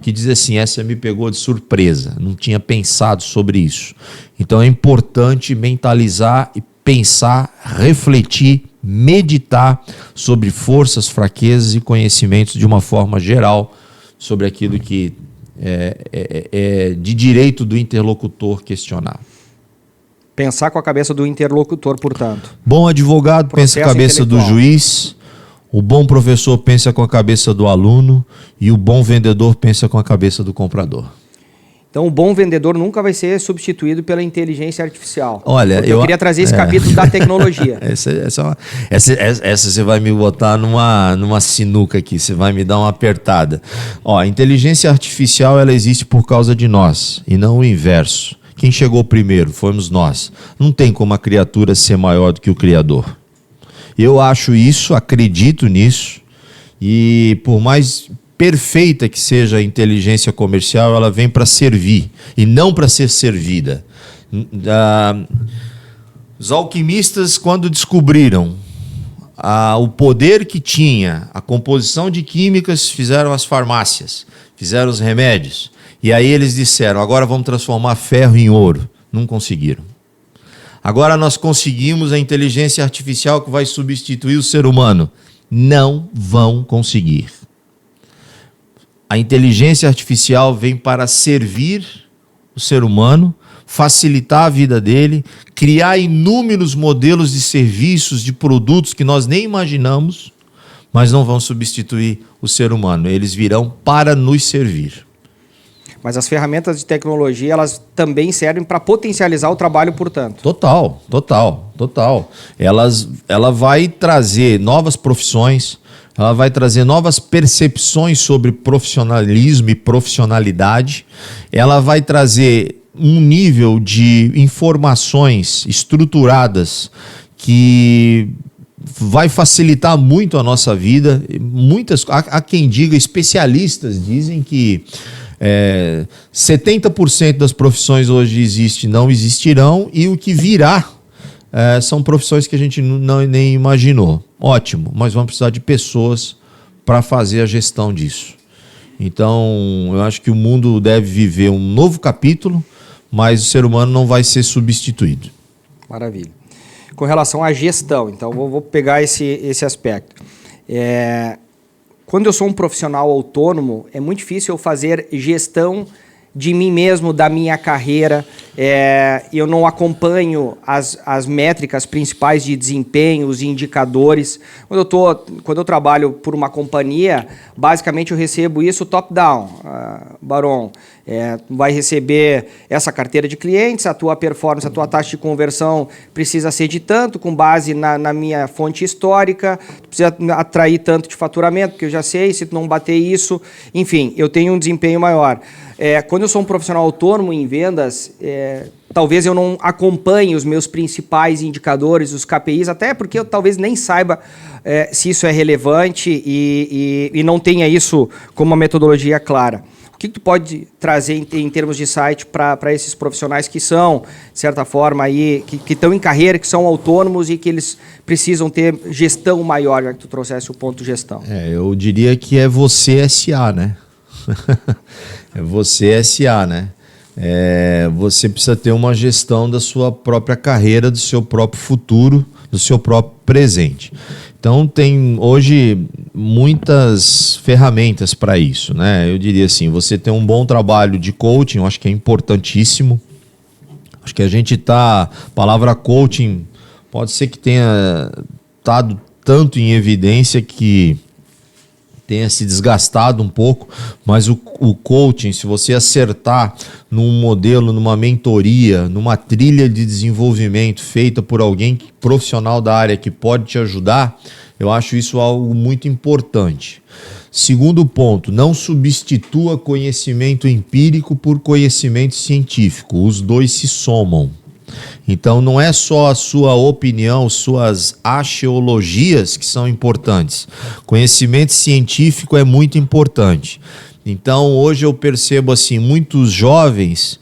que diz assim, essa me pegou de surpresa, não tinha pensado sobre isso. Então é importante mentalizar e pensar, refletir, meditar sobre forças, fraquezas e conhecimentos de uma forma geral sobre aquilo que é de direito do interlocutor questionar. Pensar com a cabeça do interlocutor, portanto. Bom advogado pensa com a cabeça do juiz, o bom professor pensa com a cabeça do aluno e o bom vendedor pensa com a cabeça do comprador. Então, o bom vendedor nunca vai ser substituído pela inteligência artificial. Olha, eu queria trazer esse capítulo da tecnologia. Essa você vai me botar numa sinuca aqui, você vai me dar uma apertada. Ó, a inteligência artificial ela existe por causa de nós e não o inverso. Quem chegou primeiro fomos nós. Não tem como a criatura ser maior do que o Criador. Eu acho isso, acredito nisso, e por mais perfeita que seja a inteligência comercial, ela vem para servir e não para ser servida. Os alquimistas, quando descobriram o poder que tinha a composição de químicas, fizeram as farmácias, fizeram os remédios, e aí eles disseram, agora vamos transformar ferro em ouro. Não conseguiram. Agora nós conseguimos a inteligência artificial que vai substituir o ser humano. Não vão conseguir. A inteligência artificial vem para servir o ser humano, facilitar a vida dele, criar inúmeros modelos de serviços, de produtos que nós nem imaginamos, mas não vão substituir o ser humano. Eles virão para nos servir. Mas as ferramentas de tecnologia, elas também servem para potencializar o trabalho, portanto. Total. Ela vai trazer novas profissões, ela vai trazer novas percepções sobre profissionalismo e profissionalidade, ela vai trazer um nível de informações estruturadas que vai facilitar muito a nossa vida. Há quem diga, especialistas dizem que 70% das profissões hoje não existirão e o que virá são profissões que a gente nem imaginou. Ótimo, mas vamos precisar de pessoas para fazer a gestão disso. Então, eu acho que o mundo deve viver um novo capítulo, mas o ser humano não vai ser substituído. Maravilha. Com relação à gestão, então vou pegar esse aspecto. Quando eu sou um profissional autônomo, é muito difícil eu fazer gestão de mim mesmo, da minha carreira. Eu não acompanho as métricas principais de desempenho, os indicadores. Quando eu trabalho por uma companhia, basicamente eu recebo isso top-down. Baron, vai receber essa carteira de clientes, a tua performance, a tua taxa de conversão precisa ser de tanto, com base na minha fonte histórica, tu precisa atrair tanto de faturamento, porque eu já sei, se tu não bater isso, enfim, eu tenho um desempenho maior. Quando eu sou um profissional autônomo em vendas, talvez eu não acompanhe os meus principais indicadores, os KPIs, até porque eu talvez nem saiba se isso é relevante e não tenha isso como uma metodologia clara. O que tu pode trazer em termos de site para esses profissionais que são, de certa forma, aí, que estão em carreira, que são autônomos e que eles precisam ter gestão maior, já que tu trouxesse o ponto gestão? Eu diria que é você S.A., né? É você S.A., né? Você precisa ter uma gestão da sua própria carreira, do seu próprio futuro, do seu próprio presente. Então tem hoje muitas ferramentas para isso, né? Eu diria assim, você tem um bom trabalho de coaching, eu acho que é importantíssimo. Acho que a palavra coaching pode ser que tenha estado tanto em evidência que tenha se desgastado um pouco, mas o coaching, se você acertar num modelo, numa mentoria, numa trilha de desenvolvimento feita por alguém profissional da área que pode te ajudar, eu acho isso algo muito importante. Segundo ponto, não substitua conhecimento empírico por conhecimento científico, os dois se somam. Então não é só a sua opinião, suas axiologias que são importantes. Conhecimento científico é muito importante. Então hoje eu percebo assim, muitos jovens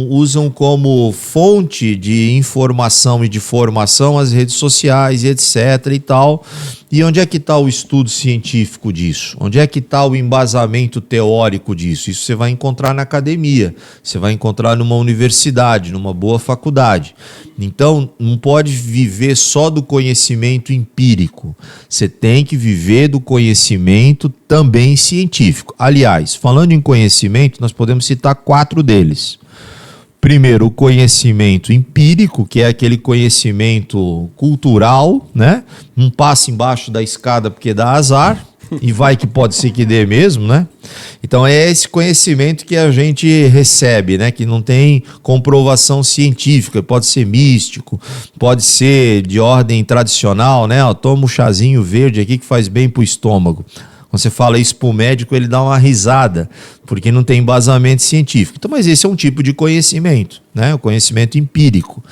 usam como fonte de informação e de formação as redes sociais, etc. e tal. E onde é que está o estudo científico disso? Onde é que está o embasamento teórico disso? Isso você vai encontrar na academia, você vai encontrar numa universidade, numa boa faculdade. Então, não pode viver só do conhecimento empírico. Você tem que viver do conhecimento também científico. Aliás, falando em conhecimento, nós podemos citar 4 deles. Primeiro, o conhecimento empírico, que é aquele conhecimento cultural, né? Não passa embaixo da escada porque dá azar, e vai que pode ser que dê mesmo, né? Então é esse conhecimento que a gente recebe, né? Que não tem comprovação científica, pode ser místico, pode ser de ordem tradicional, né? Toma um chazinho verde aqui que faz bem pro estômago. Quando você fala isso para o médico, ele dá uma risada, porque não tem embasamento científico. Então, mas esse é um tipo de conhecimento, né? O conhecimento empírico,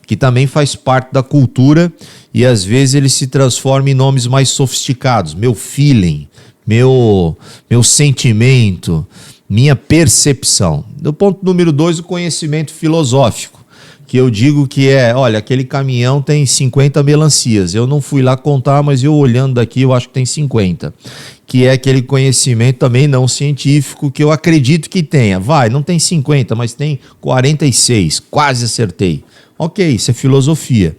que também faz parte da cultura e às vezes ele se transforma em nomes mais sofisticados. Meu feeling, meu sentimento, minha percepção. Do ponto número 2, o conhecimento filosófico, que eu digo que olha, aquele caminhão tem 50 melancias. Eu não fui lá contar, mas eu olhando daqui eu acho que tem 50. Que é aquele conhecimento também não científico que eu acredito que tenha. Não tem 50, mas tem 46. Quase acertei. Ok, isso é filosofia.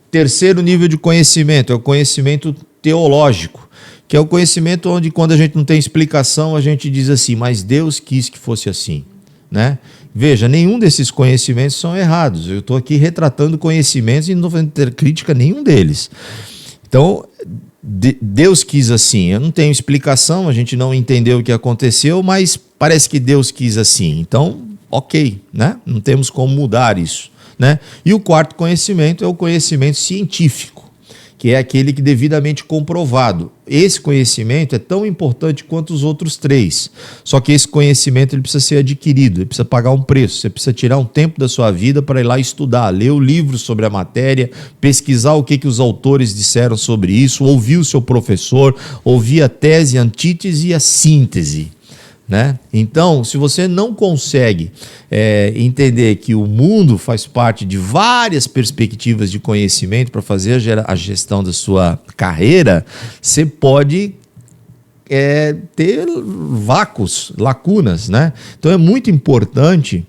Terceiro nível de conhecimento é o conhecimento teológico, que é o conhecimento onde, quando a gente não tem explicação, a gente diz assim, mas Deus quis que fosse assim, né? Veja, nenhum desses conhecimentos são errados. Eu estou aqui retratando conhecimentos e não estou fazendo ter crítica a nenhum deles. Então, Deus quis assim. Eu não tenho explicação, a gente não entendeu o que aconteceu, mas parece que Deus quis assim. Então, ok, né? Não temos como mudar isso, né? E o quarto conhecimento é o conhecimento científico, que é aquele que devidamente comprovado. Esse conhecimento é tão importante quanto os outros 3. Só que esse conhecimento ele precisa ser adquirido, ele precisa pagar um preço. Você precisa tirar um tempo da sua vida para ir lá estudar, ler o livro sobre a matéria, pesquisar o que os autores disseram sobre isso, ouvir o seu professor, ouvir a tese, a antítese e a síntese. né? Então, se você não consegue entender que o mundo faz parte de várias perspectivas de conhecimento para fazer a gestão da sua carreira, você pode ter vácuos, lacunas, né? Então é muito importante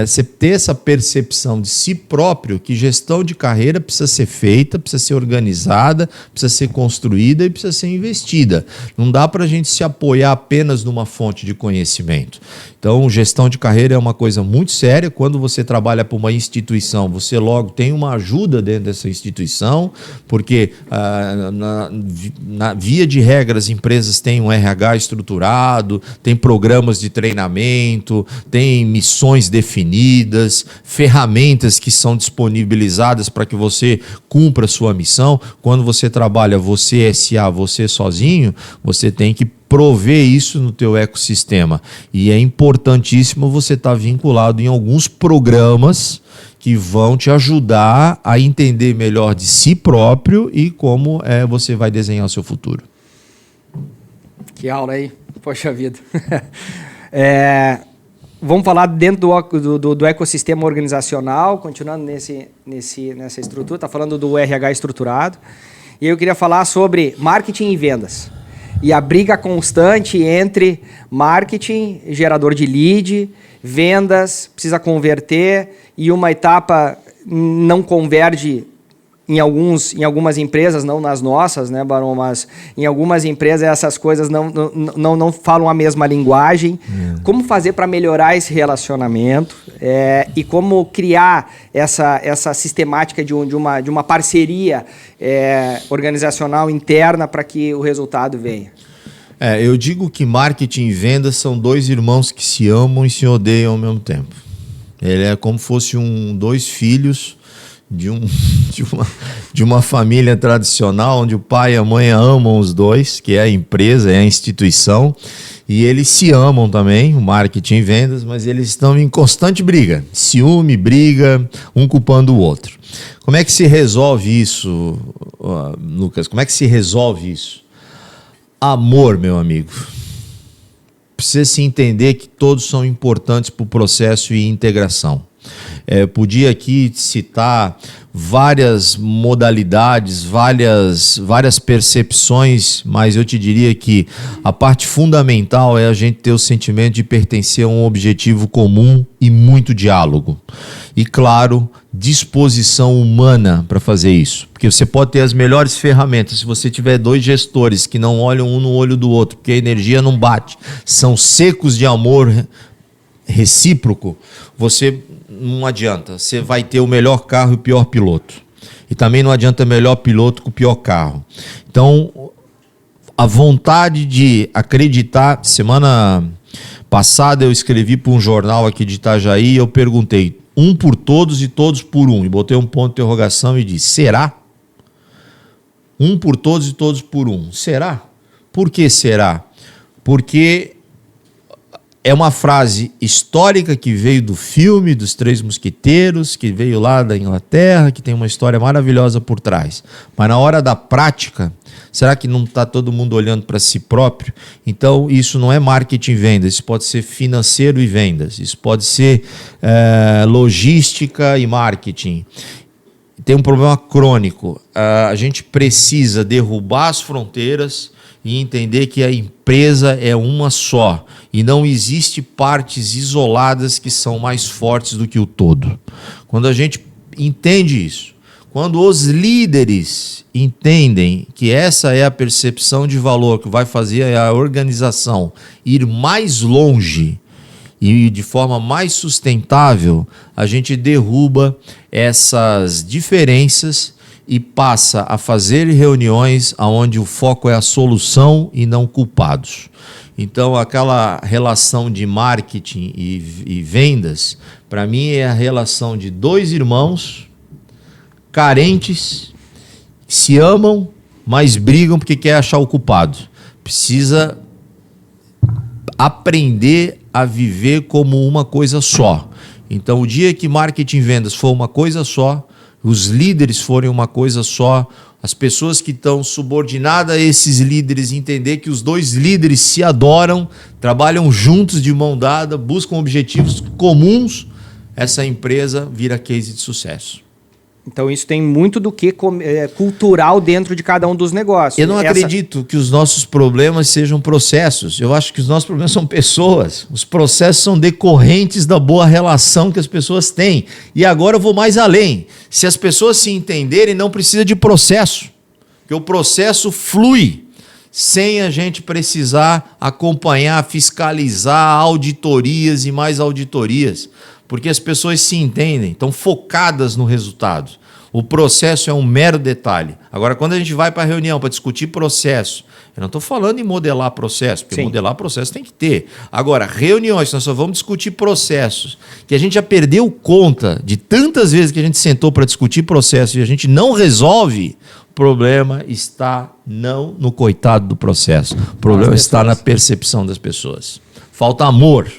você ter essa percepção de si próprio, que gestão de carreira precisa ser feita, precisa ser organizada, precisa ser construída e precisa ser investida. Não dá para a gente se apoiar apenas numa fonte de conhecimento. Então, gestão de carreira é uma coisa muito séria. Quando você trabalha para uma instituição, você logo tem uma ajuda dentro dessa instituição, porque na via de regra as empresas têm um RH estruturado, tem programas de treinamento, tem missões definidas, ferramentas que são disponibilizadas para que você cumpra a sua missão. Quando você trabalha você SA, você sozinho, você tem que prover isso no teu ecossistema. E é importantíssimo você estar vinculado em alguns programas que vão te ajudar a entender melhor de si próprio e como você vai desenhar o seu futuro. Que aula aí, poxa vida. Vamos falar dentro do ecossistema organizacional, continuando nessa estrutura, está falando do RH estruturado. E eu queria falar sobre marketing e vendas. E a briga constante entre marketing, gerador de lead, vendas, precisa converter, e uma etapa não converge em algumas empresas, não nas nossas, né, Barão, mas em algumas empresas essas coisas não falam a mesma linguagem. Como fazer para melhorar esse relacionamento e como criar essa sistemática de uma parceria organizacional interna para que o resultado venha? Eu digo que marketing e vendas são dois irmãos que se amam e se odeiam ao mesmo tempo. Ele é como se fosse dois filhos de uma família tradicional, onde o pai e a mãe amam os dois, que é a empresa, é a instituição, e eles se amam também, o marketing e vendas, mas eles estão em constante briga, ciúme, briga, um culpando o outro. Como é que se resolve isso, Lucas? Como é que se resolve isso? Amor, meu amigo. Precisa se entender que todos são importantes para o processo e integração. Podia aqui citar várias modalidades, várias percepções, mas eu te diria que a parte fundamental é a gente ter o sentimento de pertencer a um objetivo comum e muito diálogo. E, claro, disposição humana para fazer isso. Porque você pode ter as melhores ferramentas, se você tiver dois gestores que não olham um no olho do outro, porque a energia não bate, são secos de amor recíproco, você não adianta, você vai ter o melhor carro e o pior piloto. E também não adianta o melhor piloto com o pior carro. Então, a vontade de acreditar. Semana passada eu escrevi para um jornal aqui de Itajaí e eu perguntei, um por todos e todos por um, e botei um ponto de interrogação e disse, será? Um por todos e todos por um, será? Por que será? Porque é uma frase histórica que veio do filme dos Três Mosqueteiros, que veio lá da Inglaterra, que tem uma história maravilhosa por trás. Mas na hora da prática, será que não está todo mundo olhando para si próprio? Então, isso não é marketing e vendas, isso pode ser financeiro e vendas, isso pode ser logística e marketing. Tem um problema crônico. A gente precisa derrubar as fronteiras e entender que a empresa é uma só e não existe partes isoladas que são mais fortes do que o todo. Quando a gente entende isso, quando os líderes entendem que essa é a percepção de valor que vai fazer a organização ir mais longe e de forma mais sustentável, a gente derruba essas diferenças e passa a fazer reuniões onde o foco é a solução e não culpados. Então, aquela relação de marketing e vendas, para mim, é a relação de dois irmãos carentes, que se amam, mas brigam porque quer achar o culpado. Precisa aprender a viver como uma coisa só. Então, o dia que marketing e vendas for uma coisa só, os líderes forem uma coisa só, as pessoas que estão subordinadas a esses líderes entender que os dois líderes se adoram, trabalham juntos de mão dada, buscam objetivos comuns, essa empresa vira case de sucesso. Então isso tem muito do que cultural dentro de cada um dos negócios. Eu não acredito que os nossos problemas sejam processos. Eu acho que os nossos problemas são pessoas. Os processos são decorrentes da boa relação que as pessoas têm. E agora eu vou mais além. Se as pessoas se entenderem, não precisa de processo. Porque o processo flui sem a gente precisar acompanhar, fiscalizar auditorias e mais auditorias. Porque as pessoas se entendem, estão focadas no resultado. O processo é um mero detalhe. Agora, quando a gente vai para a reunião para discutir processo, eu não estou falando em modelar processo, porque modelar processo tem que ter. Agora, reuniões, nós só vamos discutir processos, que a gente já perdeu conta de tantas vezes que a gente sentou para discutir processo e a gente não resolve, o problema está não no coitado do processo. O problema está na percepção das pessoas. Falta amor.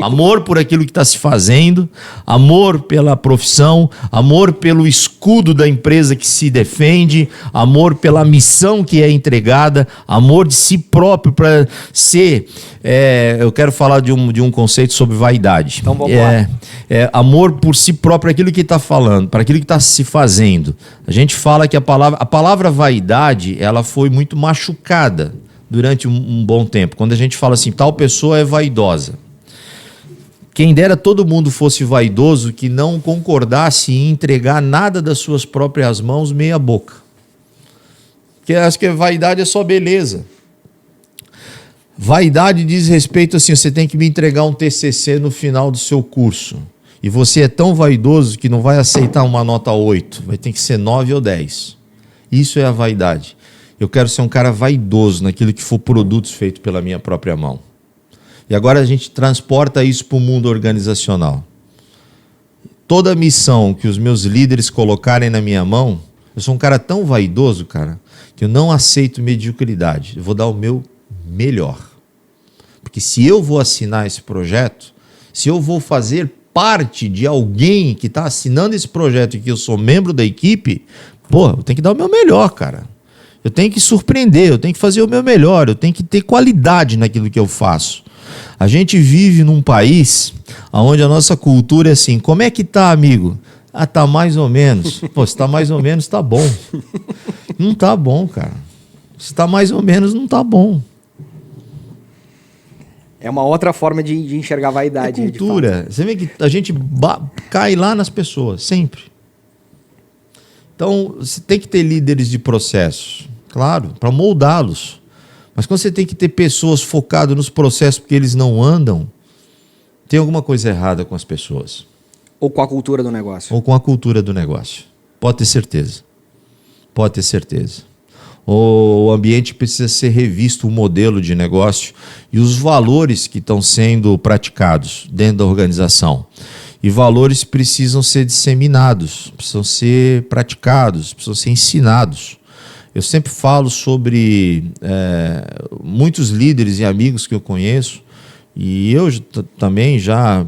Amor por aquilo que está se fazendo, amor pela profissão, amor pelo escudo da empresa que se defende, amor pela missão que é entregada, amor de si próprio para ser... eu quero falar de um conceito sobre vaidade. Então vamos lá. Amor por si próprio, aquilo que está falando, para aquilo que está se fazendo. A gente fala que a palavra vaidade ela foi muito machucada durante um bom tempo. Quando a gente fala assim, tal pessoa é vaidosa. Quem dera todo mundo fosse vaidoso que não concordasse em entregar nada das suas próprias mãos meia boca. Porque acho que a vaidade é só beleza. Vaidade diz respeito assim, você tem que me entregar um TCC no final do seu curso. E você é tão vaidoso que não vai aceitar uma nota 8, vai ter que ser 9 ou 10. Isso é a vaidade. Eu quero ser um cara vaidoso naquilo que for produtos feitos pela minha própria mão. E agora a gente transporta isso para o mundo organizacional. Toda missão que os meus líderes colocarem na minha mão, eu sou um cara tão vaidoso, cara, que eu não aceito mediocridade. Eu vou dar o meu melhor. Porque se eu vou assinar esse projeto, se eu vou fazer parte de alguém que está assinando esse projeto e que eu sou membro da equipe, eu tenho que dar o meu melhor, cara. Eu tenho que surpreender, eu tenho que fazer o meu melhor, eu tenho que ter qualidade naquilo que eu faço. A gente vive num país onde a nossa cultura é assim, como é que tá, amigo? Tá mais ou menos. Se tá mais ou menos, tá bom. Não tá bom, cara. Se tá mais ou menos, não tá bom. É uma outra forma de enxergar a vaidade. É cultura. Você vê que a gente cai lá nas pessoas, sempre. Então, você tem que ter líderes de processo, claro, para moldá-los. Mas quando você tem que ter pessoas focadas nos processos porque eles não andam, tem alguma coisa errada com as pessoas. Ou com a cultura do negócio. Ou com a cultura do negócio. Pode ter certeza. Pode ter certeza. O ambiente precisa ser revisto, o modelo de negócio e os valores que estão sendo praticados dentro da organização. E valores precisam ser disseminados, precisam ser praticados, precisam ser ensinados. Eu sempre falo sobre muitos líderes e amigos que eu conheço, e eu também já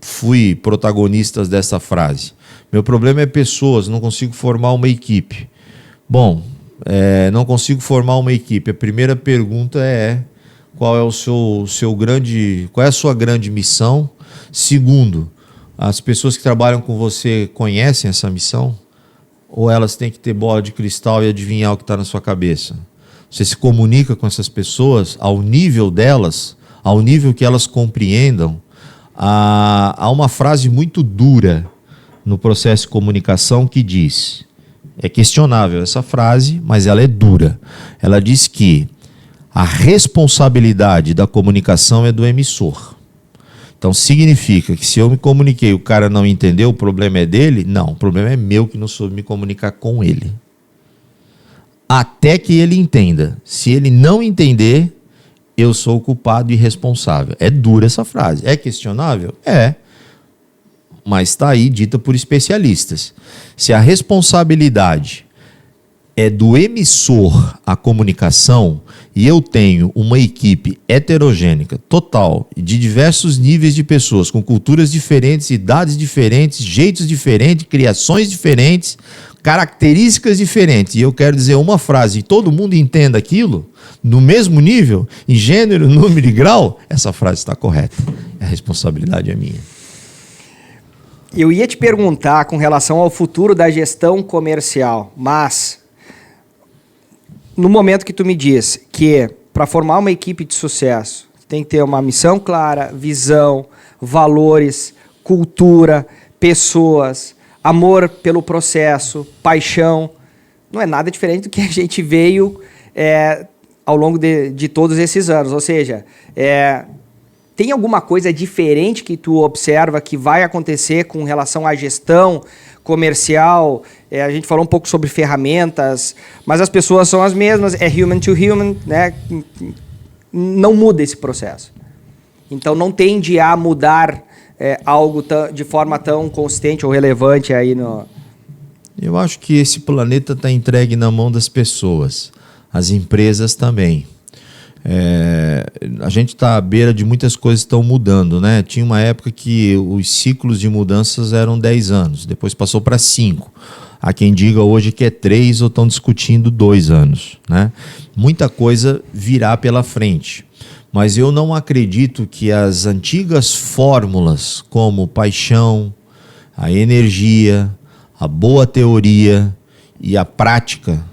fui protagonista dessa frase. Meu problema é pessoas, não consigo formar uma equipe. Bom, não consigo formar uma equipe. A primeira pergunta é qual é qual é a sua grande missão? Segundo, as pessoas que trabalham com você conhecem essa missão? Ou elas têm que ter bola de cristal e adivinhar o que está na sua cabeça? Você se comunica com essas pessoas ao nível delas, ao nível que elas compreendam. Há uma frase muito dura no processo de comunicação que diz, é questionável essa frase, mas ela é dura. Ela diz que a responsabilidade da comunicação é do emissor. Então significa que se eu me comuniquei e o cara não entendeu, o problema é dele? Não, o problema é meu que não soube me comunicar com ele. Até que ele entenda. Se ele não entender, eu sou o culpado e responsável. É dura essa frase. É questionável? É. Mas está aí dita por especialistas. Se a responsabilidade é do emissor à comunicação, e eu tenho uma equipe heterogênica, total, de diversos níveis de pessoas, com culturas diferentes, idades diferentes, jeitos diferentes, criações diferentes, características diferentes, e eu quero dizer uma frase e todo mundo entenda aquilo, no mesmo nível, em gênero, número e grau, essa frase está correta. A responsabilidade é minha. Eu ia te perguntar com relação ao futuro da gestão comercial, mas no momento que tu me diz que para formar uma equipe de sucesso tem que ter uma missão clara, visão, valores, cultura, pessoas, amor pelo processo, paixão, não é nada diferente do que a gente veio ao longo de todos esses anos. Ou seja, tem alguma coisa diferente que tu observa que vai acontecer com relação à gestão comercial? A gente falou um pouco sobre ferramentas, mas as pessoas são as mesmas, é human to human, né? Não muda esse processo. Então não tende a mudar algo de forma tão consistente ou relevante aí no... Eu acho que esse planeta está entregue na mão das pessoas, as empresas também. A gente está à beira de muitas coisas que estão mudando, né? Tinha uma época que os ciclos de mudanças eram 10 anos, depois passou para 5. Há quem diga hoje que é 3 ou estão discutindo 2 anos, né? Muita coisa virá pela frente, mas eu não acredito que as antigas fórmulas como paixão, a energia, a boa teoria e a prática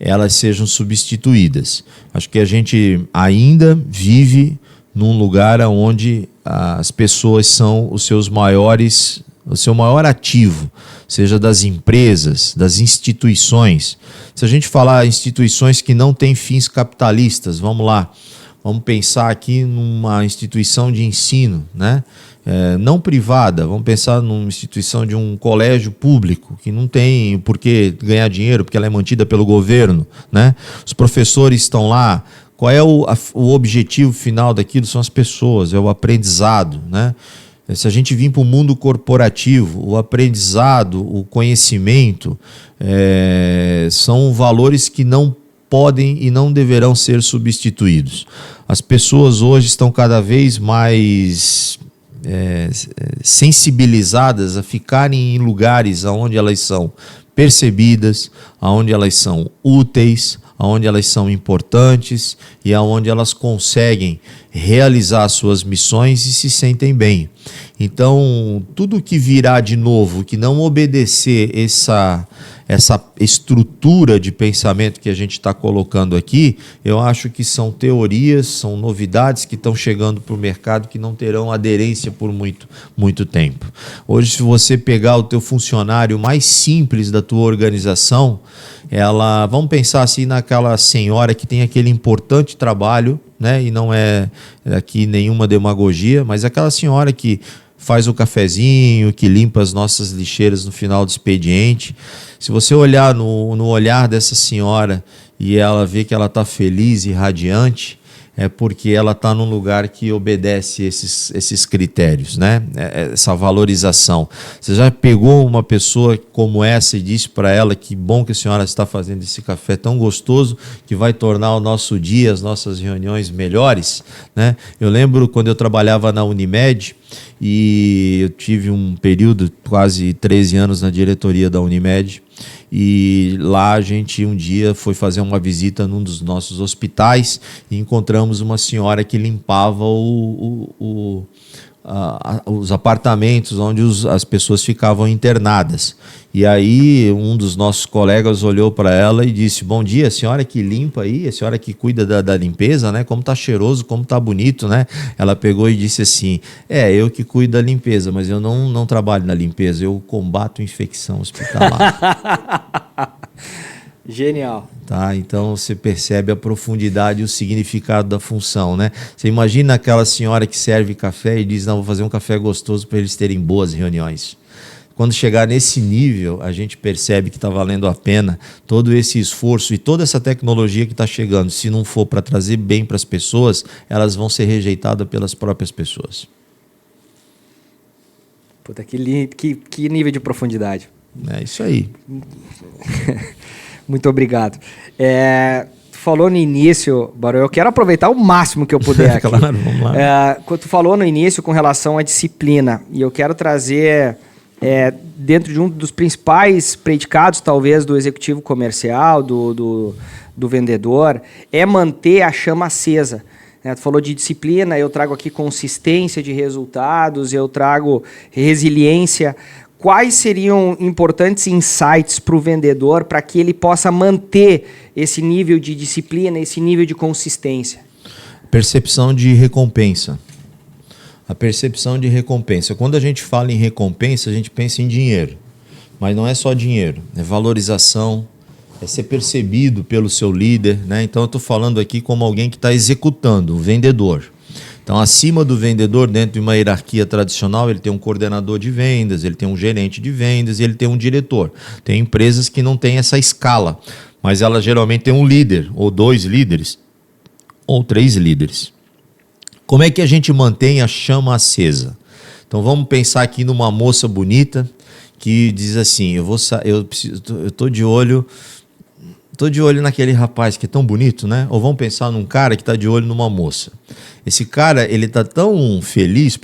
elas sejam substituídas. Acho que a gente ainda vive num lugar onde as pessoas são o seu maior ativo, seja das empresas, das instituições. Se a gente falar instituições que não têm fins capitalistas, vamos lá, vamos pensar aqui numa instituição de ensino, né? Não privada, vamos pensar numa instituição de um colégio público, que não tem por que ganhar dinheiro, porque ela é mantida pelo governo, né? Os professores estão lá, qual é o objetivo final daquilo? São as pessoas, é o aprendizado, né? Se a gente vir para o mundo corporativo, o aprendizado, o conhecimento, são valores que não podem e não deverão ser substituídos. As pessoas hoje estão cada vez mais sensibilizadas a ficarem em lugares onde elas são percebidas, onde elas são úteis, onde elas são importantes e onde elas conseguem realizar suas missões e se sentem bem. Então, tudo que virá de novo, que não obedecer essa estrutura de pensamento que a gente está colocando aqui, eu acho que são teorias, são novidades que estão chegando para o mercado que não terão aderência por muito tempo. Hoje, se você pegar o teu funcionário mais simples da tua organização, vamos pensar assim naquela senhora que tem aquele importante trabalho, né? E não é aqui nenhuma demagogia, mas aquela senhora que faz o cafezinho, que limpa as nossas lixeiras no final do expediente. Se você olhar no olhar dessa senhora e ela vê que ela está feliz e radiante, é porque ela está num lugar que obedece esses critérios, né? Essa valorização. Você já pegou uma pessoa como essa e disse para ela que bom que a senhora está fazendo esse café tão gostoso que vai tornar o nosso dia, as nossas reuniões melhores, né? Eu lembro quando eu trabalhava na Unimed e eu tive um período, quase 13 anos na diretoria da Unimed, e lá a gente um dia foi fazer uma visita num dos nossos hospitais e encontramos uma senhora que limpava os apartamentos onde as pessoas ficavam internadas. E aí um dos nossos colegas olhou para ela e disse: bom dia, a senhora que limpa aí, a senhora que cuida da limpeza, né? Como tá cheiroso, como tá bonito, né? Ela pegou e disse assim: eu que cuido da limpeza, mas eu não trabalho na limpeza, eu combato infecção hospitalar. Genial. Tá, então você percebe a profundidade e o significado da função, né? Você imagina aquela senhora que serve café e diz: não, vou fazer um café gostoso para eles terem boas reuniões. Quando chegar nesse nível, a gente percebe que está valendo a pena todo esse esforço e toda essa tecnologia que está chegando. Se não for para trazer bem para as pessoas, elas vão ser rejeitadas pelas próprias pessoas. Puta, que nível de profundidade. É isso aí. Muito obrigado. Tu falou no início, Barô, eu quero aproveitar o máximo que eu puder aqui. Claro, vamos lá. Quando tu falou no início com relação à disciplina, e eu quero trazer, dentro de um dos principais predicados, talvez, do executivo comercial, do vendedor, é manter a chama acesa. Tu falou de disciplina, eu trago aqui consistência de resultados, eu trago resiliência. Quais seriam importantes insights para o vendedor para que ele possa manter esse nível de disciplina, esse nível de consistência? Percepção de recompensa. A percepção de recompensa. Quando a gente fala em recompensa, a gente pensa em dinheiro. Mas não é só dinheiro, é valorização, é ser percebido pelo seu líder, né? Então eu estou falando aqui como alguém que está executando, o vendedor. Então, acima do vendedor, dentro de uma hierarquia tradicional, ele tem um coordenador de vendas, ele tem um gerente de vendas e ele tem um diretor. Tem empresas que não têm essa escala, mas ela geralmente tem um líder, ou 2 líderes, ou 3 líderes. Como é que a gente mantém a chama acesa? Então, vamos pensar aqui numa moça bonita que diz assim, eu estou de olho naquele rapaz que é tão bonito, né? Ou vamos pensar num cara que está de olho numa moça. Esse cara, ele está tão feliz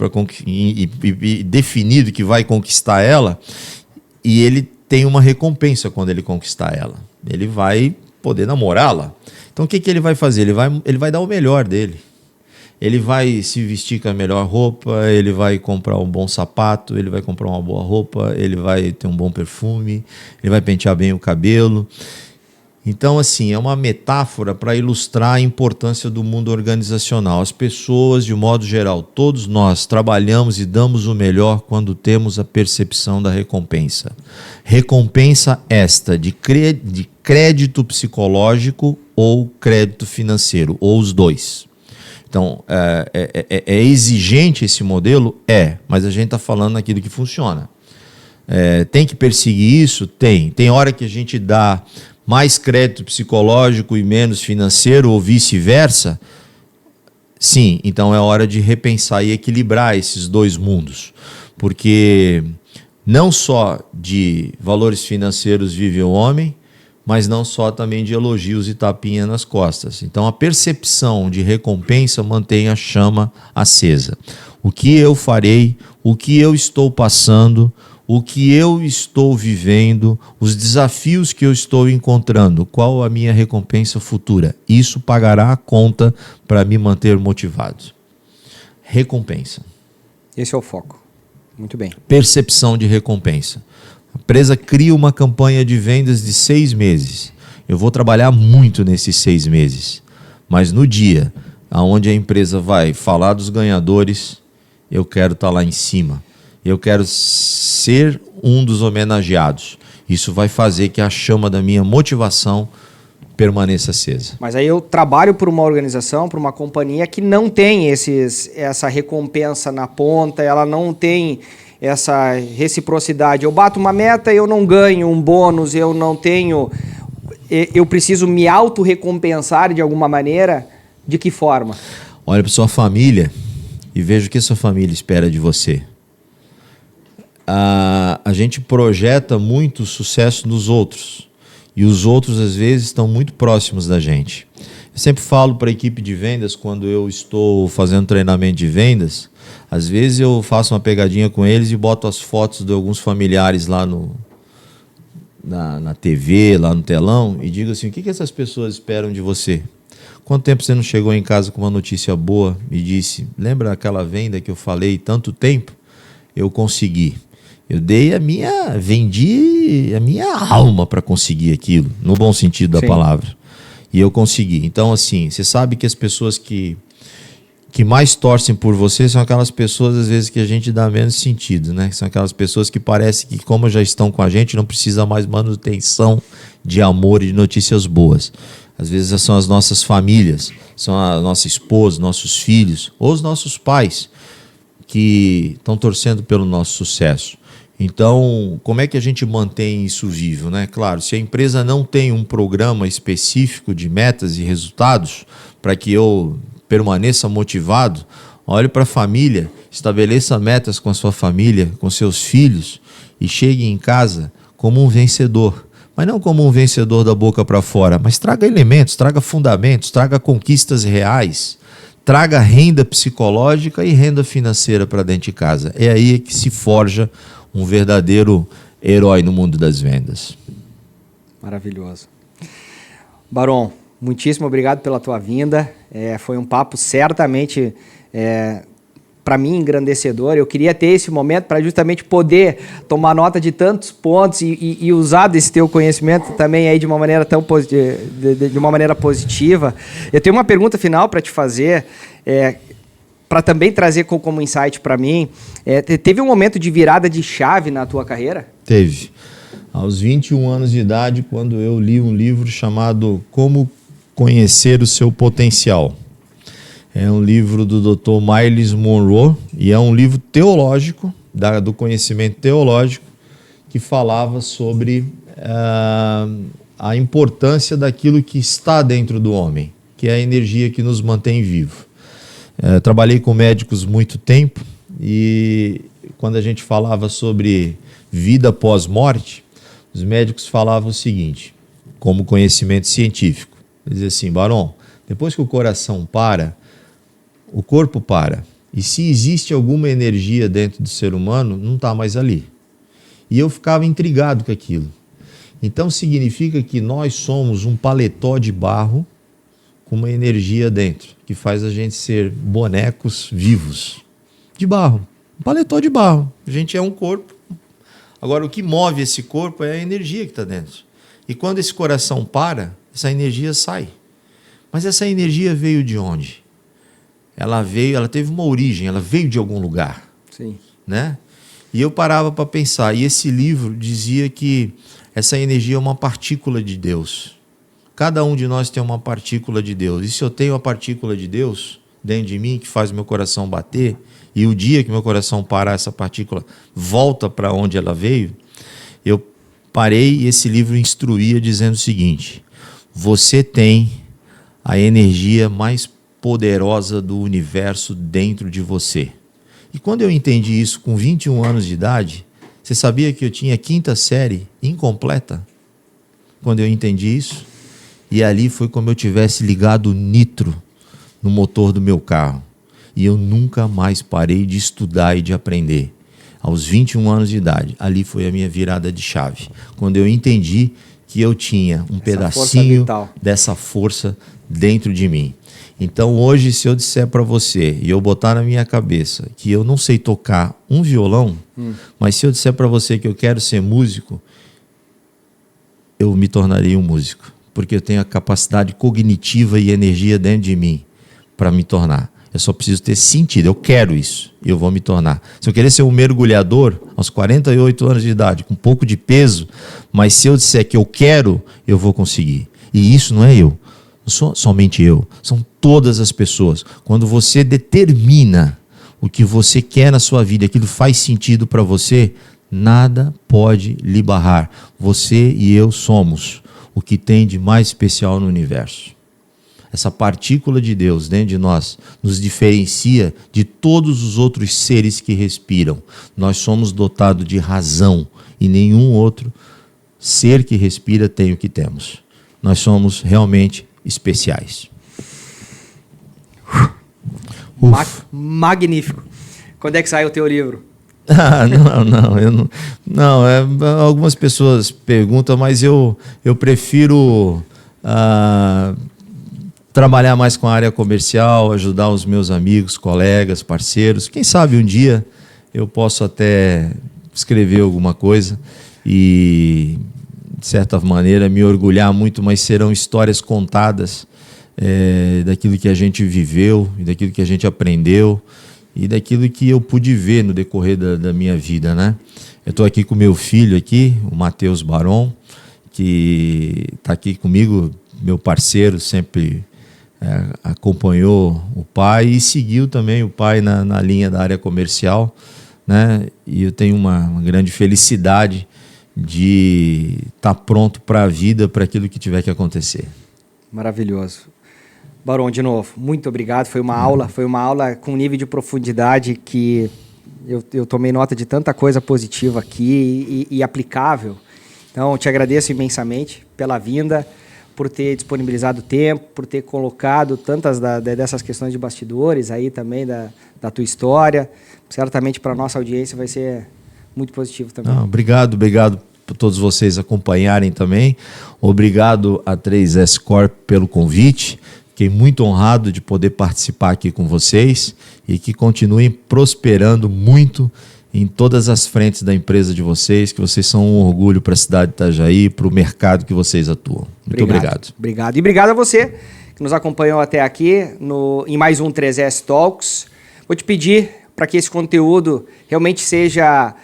e definido que vai conquistar ela, e ele tem uma recompensa quando ele conquistar ela. Ele vai poder namorá-la. Então o que ele vai fazer? Ele vai dar o melhor dele. Ele vai se vestir com a melhor roupa, ele vai comprar um bom sapato, ele vai comprar uma boa roupa, ele vai ter um bom perfume, ele vai pentear bem o cabelo. Então, assim, é uma metáfora para ilustrar a importância do mundo organizacional. As pessoas, de modo geral, todos nós trabalhamos e damos o melhor quando temos a percepção da recompensa. Recompensa esta de crédito psicológico ou crédito financeiro, ou os dois. Então, é exigente esse modelo? Mas a gente está falando aqui do que funciona. Tem que perseguir isso? Tem. Tem hora que a gente dá mais crédito psicológico e menos financeiro, ou vice-versa? Sim, então é hora de repensar e equilibrar esses 2 mundos. Porque não só de valores financeiros vive o homem, mas não só também de elogios e tapinha nas costas. Então a percepção de recompensa mantém a chama acesa. O que eu farei, o que eu estou passando, o que eu estou vivendo, os desafios que eu estou encontrando, qual a minha recompensa futura? Isso pagará a conta para me manter motivado. Recompensa. Esse é o foco. Muito bem. Percepção de recompensa. A empresa cria uma campanha de vendas de 6 meses. Eu vou trabalhar muito nesses 6 meses. Mas no dia onde a empresa vai falar dos ganhadores, eu quero estar lá em cima. Eu quero ser um dos homenageados. Isso vai fazer que a chama da minha motivação permaneça acesa. Mas aí eu trabalho por uma organização, por uma companhia que não tem essa recompensa na ponta, ela não tem essa reciprocidade. Eu bato uma meta, eu não ganho um bônus, eu não tenho... Eu preciso me autorrecompensar de alguma maneira. De que forma? Olha para sua família e veja o que sua família espera de você. A gente projeta muito sucesso nos outros e os outros às vezes estão muito próximos da gente. Eu sempre falo para a equipe de vendas, quando eu estou fazendo treinamento de vendas, às vezes eu faço uma pegadinha com eles e boto as fotos de alguns familiares lá na TV, lá no telão, e digo assim, o que essas pessoas esperam de você? Quanto tempo você não chegou em casa com uma notícia boa e disse, lembra aquela venda que eu falei tanto tempo? Eu consegui. Eu vendi a minha alma para conseguir aquilo, no bom sentido da palavra. E eu consegui. Então, assim, você sabe que as pessoas que mais torcem por você são aquelas pessoas, às vezes, que a gente dá menos sentido, né? São aquelas pessoas que parece que, como já estão com a gente, não precisa mais manutenção de amor e de notícias boas. Às vezes são as nossas famílias, são a nossa esposa, nossos filhos, ou os nossos pais, que estão torcendo pelo nosso sucesso. Então, como é que a gente mantém isso vivo, né? Claro, se a empresa não tem um programa específico de metas e resultados para que eu permaneça motivado, olhe para a família, estabeleça metas com a sua família, com seus filhos e chegue em casa como um vencedor, mas não como um vencedor da boca para fora, mas traga elementos, traga fundamentos, traga conquistas reais, traga renda psicológica e renda financeira para dentro de casa. É aí que se forja um verdadeiro herói no mundo das vendas. Maravilhoso. Barão, muitíssimo obrigado pela tua vinda. Foi um papo certamente, para mim, engrandecedor. Eu queria ter esse momento para justamente poder tomar nota de tantos pontos e usar desse teu conhecimento também aí de uma maneira de uma maneira positiva. Eu tenho uma pergunta final para te fazer, para também trazer como insight para mim. Teve um momento de virada de chave na tua carreira? Teve. Aos 21 anos de idade, quando eu li um livro chamado Como Conhecer o Seu Potencial. É um livro do Dr. Myles Munroe e é um livro teológico, do conhecimento teológico, que falava sobre a importância daquilo que está dentro do homem, que é a energia que nos mantém vivo. Trabalhei com médicos muito tempo e quando a gente falava sobre vida pós-morte, os médicos falavam o seguinte, como conhecimento científico. Eles diziam assim, Barão, depois que o coração para, o corpo para. E se existe alguma energia dentro do ser humano, não está mais ali. E eu ficava intrigado com aquilo. Então significa que nós somos um paletó de barro com uma energia dentro, que faz a gente ser bonecos vivos. De barro. Um paletó de barro. A gente é um corpo. Agora, o que move esse corpo é a energia que está dentro. E quando esse coração para, essa energia sai. Mas essa energia veio de onde? Ela teve uma origem, ela veio de algum lugar. Sim. Né? E eu parava para pensar, e esse livro dizia que essa energia é uma partícula de Deus. Cada um de nós tem uma partícula de Deus. E se eu tenho a partícula de Deus dentro de mim, que faz meu coração bater, e o dia que meu coração parar, essa partícula volta para onde ela veio, eu parei e esse livro instruía dizendo o seguinte, você tem a energia mais poderosa do universo dentro de você. E quando eu entendi isso com 21 anos de idade, você sabia que eu tinha 5ª série incompleta? Quando eu entendi isso, e ali foi como eu tivesse ligado nitro no motor do meu carro. E eu nunca mais parei de estudar e de aprender. Aos 21 anos de idade, ali foi a minha virada de chave. Quando eu entendi que eu tinha um pedacinho dessa força dentro de mim. Então hoje, se eu disser para você, e eu botar na minha cabeça, que eu não sei tocar um violão, mas se eu disser para você que eu quero ser músico, eu me tornarei um músico. Porque eu tenho a capacidade cognitiva e energia dentro de mim para me tornar. Eu só preciso ter sentido, eu quero isso, e eu vou me tornar. Se eu querer ser um mergulhador, aos 48 anos de idade, com um pouco de peso, mas se eu disser que eu quero, eu vou conseguir. E isso não é eu, não sou somente eu, são todas as pessoas. Quando você determina o que você quer na sua vida, aquilo faz sentido para você, nada pode lhe barrar. Você e eu somos o que tem de mais especial no universo. Essa partícula de Deus dentro de nós nos diferencia de todos os outros seres que respiram. Nós somos dotados de razão e nenhum outro ser que respira tem o que temos. Nós somos realmente especiais. Magnífico. Quando é que sai o teu livro? Algumas pessoas perguntam, mas eu prefiro trabalhar mais com a área comercial, ajudar os meus amigos, colegas, parceiros. Quem sabe um dia eu posso até escrever alguma coisa e, de certa maneira, me orgulhar muito, mas serão histórias contadas daquilo que a gente viveu, e daquilo que a gente aprendeu e daquilo que eu pude ver no decorrer da minha vida, né? Eu estou aqui com meu filho aqui, o Matheus Barão, que está aqui comigo, meu parceiro, sempre acompanhou o pai e seguiu também o pai na linha da área comercial, né? E eu tenho uma grande felicidade de estar pronto para a vida, para aquilo que tiver que acontecer. Maravilhoso. Barão, de novo, muito obrigado. Foi uma aula com um nível de profundidade que eu tomei nota de tanta coisa positiva aqui e aplicável. Então, te agradeço imensamente pela vinda, por ter disponibilizado tempo, por ter colocado tantas dessas questões de bastidores aí também da tua história. Certamente para a nossa audiência vai ser muito positivo também. Obrigado por todos vocês acompanharem também. Obrigado a 3S Corp pelo convite. Fiquei muito honrado de poder participar aqui com vocês e que continuem prosperando muito em todas as frentes da empresa de vocês, que vocês são um orgulho para a cidade de Itajaí, para o mercado que vocês atuam. Muito obrigado. Obrigado. E obrigado a você que nos acompanhou até aqui em mais um 3S Talks. Vou te pedir para que esse conteúdo realmente seja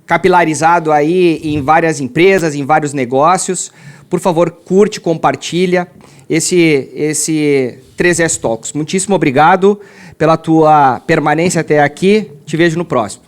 capilarizado aí em várias empresas, em vários negócios. Por favor, curte, compartilha esse 3S Talks. Muitíssimo obrigado pela tua permanência até aqui. Te vejo no próximo.